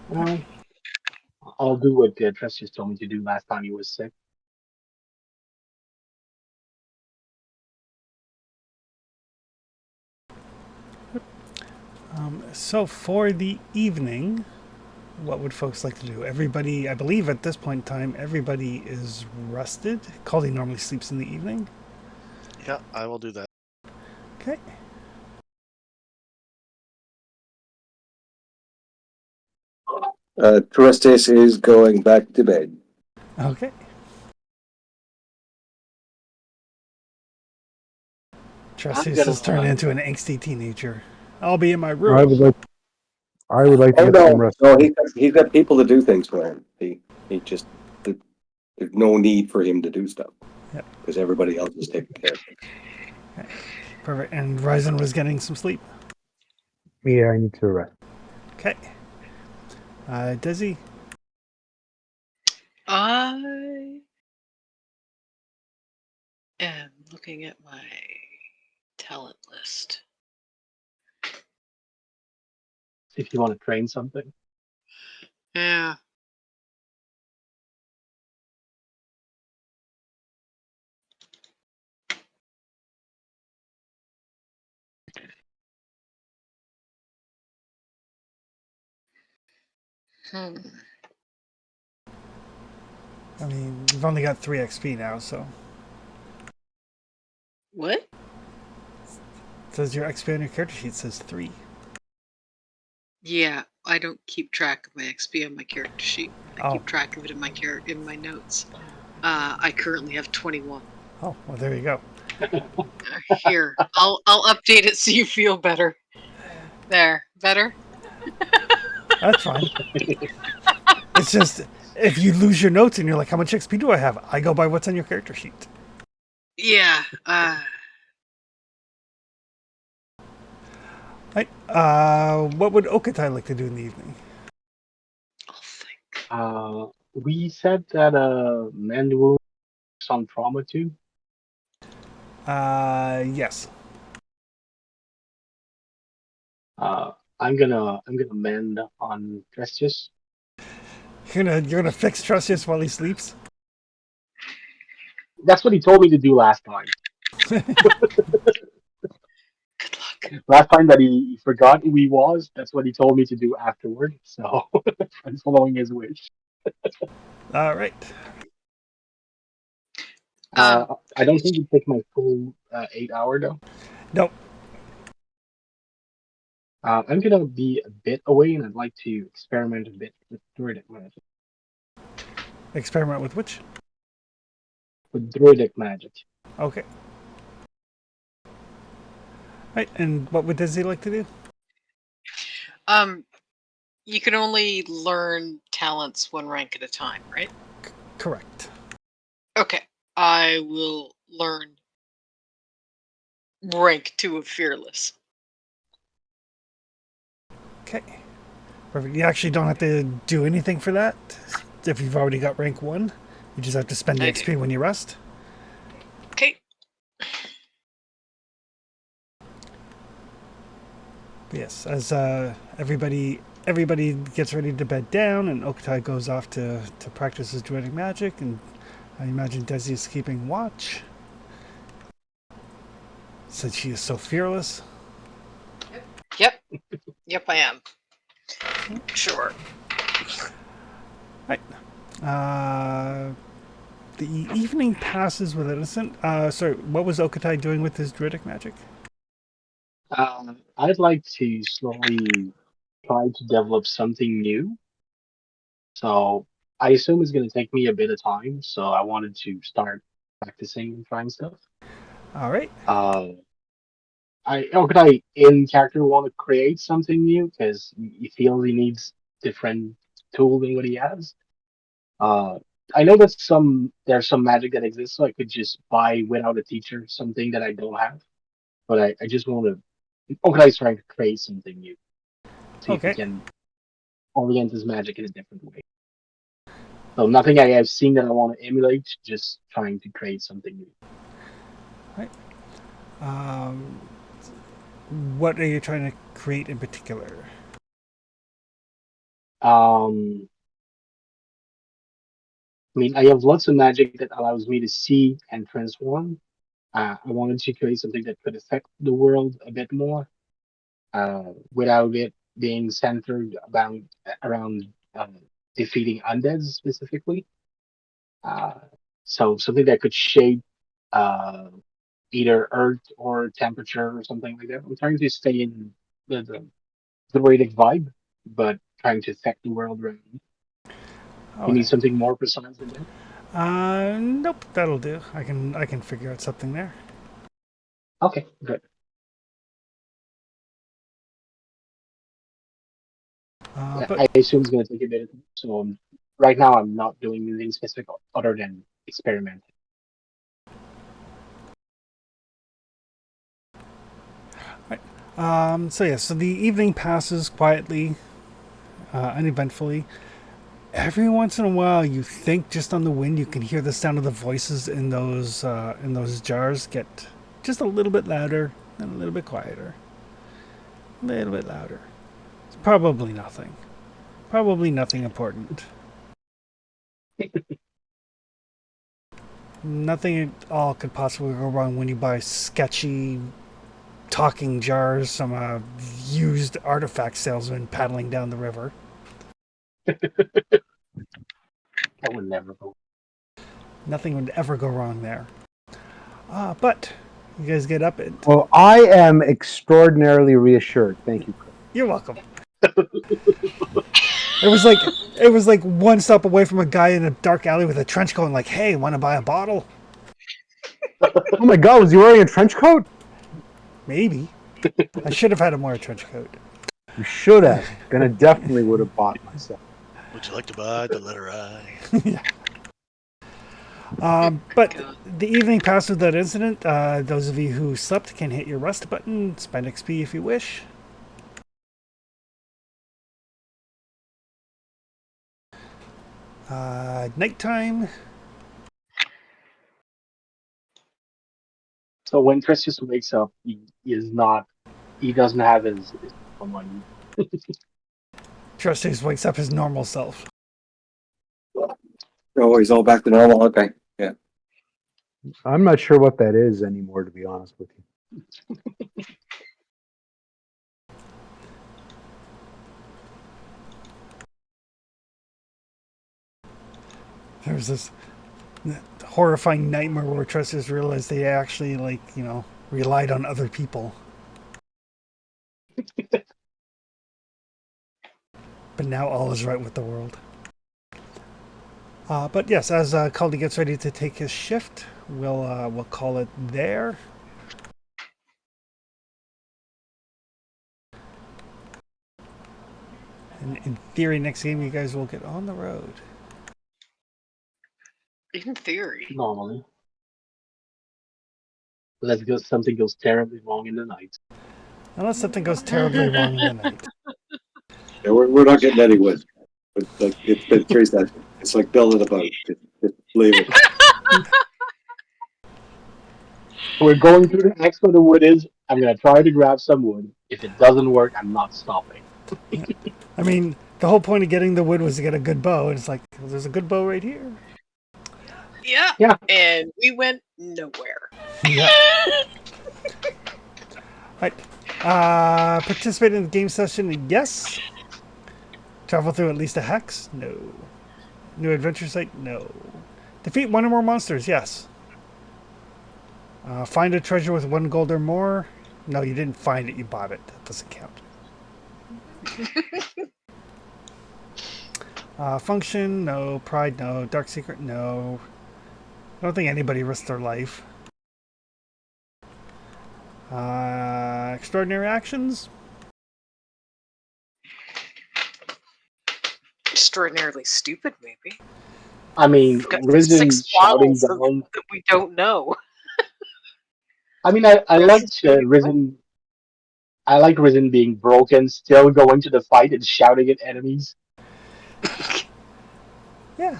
Well, I'll do what Trestius told me to do last time he was sick. So for the evening, what would folks like to do? Everybody, I believe at this point in time, everybody is rested. Caldy normally sleeps in the evening. Yeah, I will do that. Okay. Tristis is going back to bed. Okay. Trustees gonna, has turned into an angsty teenager. I'll be in my I room. would like to Oh get some no, rest. no, he's got people to do things for him. He just there's no need for him to do stuff. Yep. Because everybody else is taking care of things. Okay. Perfect. And Ryzen was getting some sleep. Yeah, I need to rest. Okay. Desi? I am looking at my talent list. if you want to train something. Yeah. Hmm. I mean, you've only got 3 XP now, so. What? It says your XP on your character sheet says 3. Yeah, I don't keep track of my XP on my character sheet. I Oh. keep track of it in my notes. I currently have 21. Oh, well, there you go. Here, I'll update it so you feel better. There, better. That's fine. It's just, if you lose your notes and you're like, how much XP do I have? I go by what's on your character sheet. Yeah. Right. What would Okatai like to do in the evening? I'll think. We said that mend wounds on trauma too. Yes. I'm gonna mend on Trestius. You're gonna fix Trustius while he sleeps? That's what he told me to do last time. Good luck. Last time that he forgot who he was, that's what he told me to do afterward. So I'm following his wish. All right. I don't think it'd take my full 8 hour though. Nope. I'm gonna be a bit away, and I'd like to experiment a bit with druidic magic. Experiment with which? With druidic magic. Okay. Right, and what would Dizzy like to do? You can only learn talents one rank at a time, right? Correct. Okay. I will learn rank 2 of Fearless. Okay. Perfect. You actually don't have to do anything for that. If you've already got rank 1, you just have to spend the I XP do. when you rest. Okay. Yes, as everybody gets ready to bed down, and Okatai goes off to practice his druidic magic, and I imagine Desi is keeping watch, since she is so fearless. Yep. Yep, I am. Sure. Right. The evening passes with innocent. Sorry, what was Okatai doing with his druidic magic? I'd like to slowly try to develop something new. So I assume it's going to take me a bit of time. So I wanted to start practicing and trying stuff. All right. Could I in character want to create something new because he feels he needs different tool than what he has. I know that there's some magic that exists, so I could just buy without a teacher something that I don't have. But I just want to. Okai's trying to create something new. See if he Okay. can orient his magic in a different way. So nothing I have seen that I want to emulate, just trying to create something new. What are you trying to create in particular? I mean, I have lots of magic that allows me to see and transform. I wanted to create something that could affect the world a bit more, without it being centered around defeating undead specifically. So something that could shape either earth or temperature or something like that. I'm trying to stay in the Druidic vibe, but trying to affect the world around me. You need something more precise than that? Nope, that'll do. I can figure out something there. Okay, good. But I assume it's going to take a bit of time. So right now, I'm not doing anything specific other than experimenting. so the evening passes quietly, uneventfully. Every once in a while, you think just on the wind you can hear the sound of the voices in those jars get just a little bit louder and a little bit quieter, a little bit louder. It's probably nothing. Probably nothing important. Nothing at all could possibly go wrong when you buy sketchy talking jars from a used artifact salesman paddling down the river. That would never go. Nothing would ever go wrong there. But you guys get up and Well, I am extraordinarily reassured. Thank you, Chris. you're welcome. It was like one stop away from a guy in a dark alley with a trench coat and like, hey, want to buy a bottle? Oh my God, was he wearing a trench coat? Maybe. I should have had him wear a trench coat. You should have. Then I definitely would have bought myself. Would you like to buy the letter I? But God. the evening passed without incident. Those of you who slept can hit your rest button, spend XP if you wish. Nighttime. So when Tresius wakes up, he doesn't have his someone. Trustees wakes up his normal self. Oh, he's all back to normal. Okay. Yeah. I'm not sure what that is anymore, to be honest with you. There's this horrifying nightmare where Trustees realized they actually, relied on other people. But now all is right with the world. But yes, as Caldy gets ready to take his shift, we'll call it there. And in theory, next game you guys will get on the road. In theory. Normally. Something goes terribly wrong in the night. Unless something goes terribly wrong in the night. Yeah, we're not getting anywhere. But like it's been 3 sessions. It's like building a boat. Just leave it. We're going through the X where the wood is. I'm gonna try to grab some wood. If it doesn't work, I'm not stopping. I mean, the whole point of getting the wood was to get a good bow, and it's like, well, there's a good bow right here. Yeah. Yeah. And we went nowhere. Yeah. Right. Participate in the game session, yes. Travel through at least a hex, no. New adventure site, no. Defeat one or more monsters, yes. Find a treasure with 1 gold or more. No, you didn't find it, you bought it. That doesn't count. Function, no. Pride, no. Dark secret, no. I don't think anybody risked their life. Extraordinary actions. Extraordinarily stupid, maybe. I mean, We've got Risen 6 shouting bottles down. that we don't know. I mean, I liked Risen. I like Risen being broken, still going to the fight and shouting at enemies. Yeah.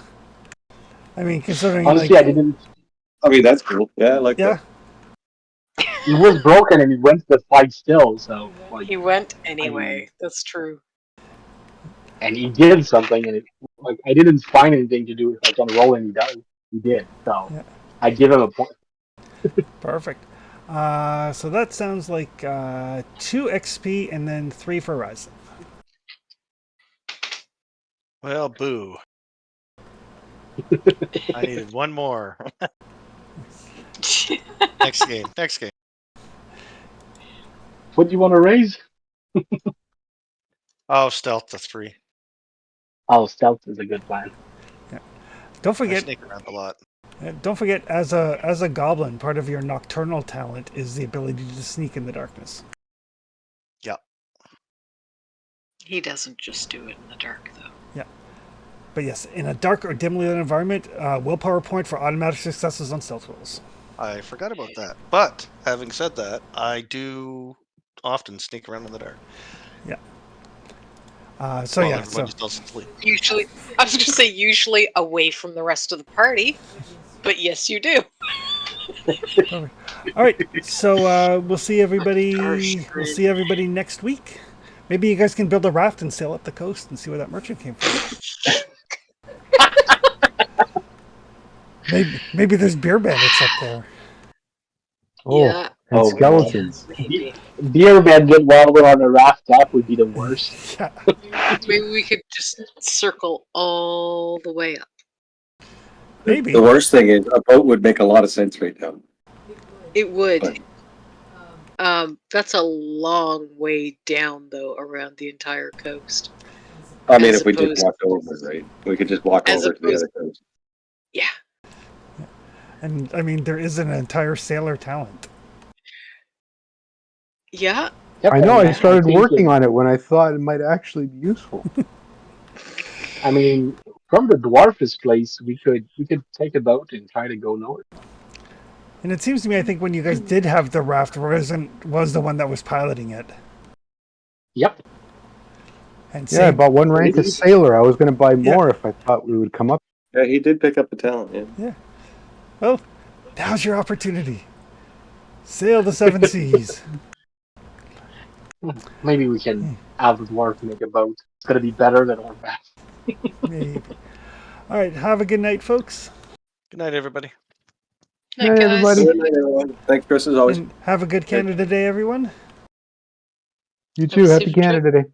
I mean, considering, Honestly, I didn't. I mean, that's cool. Yeah, I like yeah. that. He was broken and he went to the fight still. So like, He went anyway. That's true. and he did something, and I didn't find anything to do like on roll, and he did. So Yeah. I give him a point. Perfect. So that sounds like 2 XP and then 3 for Ryzen. Well, boo. I needed 1 more. Next game. What do you want to raise? Oh, stealth to 3. Oh, stealth is a good plan. Don't I forget, sneak around a lot. as a goblin, part of your nocturnal talent is the ability to sneak in the darkness. Yeah. He doesn't just do it in the dark, though. Yeah. But yes, in a dark or dimly lit environment, willpower point for automatic successes on stealth rolls. I forgot about that. But having said that, I do often sneak around in the dark. Yeah. Well, everybody's still asleep. Usually, I was going to say usually away from the rest of the party, but yes, you do. All right. So we'll see everybody. We'll see everybody next week. Maybe you guys can build a raft and sail up the coast and see where that merchant came from. Maybe there's beer bandits up there. Oh, Yeah. and Oh, skeletons. Maybe. Beer bandit while we're on a raft up would be the worst. Yeah. Maybe we could just circle all the way up. Maybe. The worst thing is a boat would make a lot of sense right now. It would. But That's a long way down, though, around the entire coast. I mean, As if we just opposed- walked over, right? We could just walk As over to the opposed- other coast. Yeah. And I mean, there is an entire sailor talent. Yeah. Yep, I know. and I started think working on it when I thought it might actually be useful. I mean, from the dwarf's place, we could take a boat and try to go north. And it seems to me, I think when you guys did have the raft, Resin was the one that was piloting it. Yep. And Yeah, I bought one rank Maybe. as sailor. I was going to buy Yeah. more if I thought we would come up. Yeah, he did pick up the talent. Yeah. well, now's your opportunity. Sail the seven seas. Maybe we can have the dwarf make a boat. It's gonna be better than our raft. Maybe. All right. Have a good night, folks. Good night, everybody. Night, Hey, guys. everybody. Good night, everyone. Thanks, Chris, as always. And have a good Canada Day, everyone. You too. Safe Happy trip. Canada Day.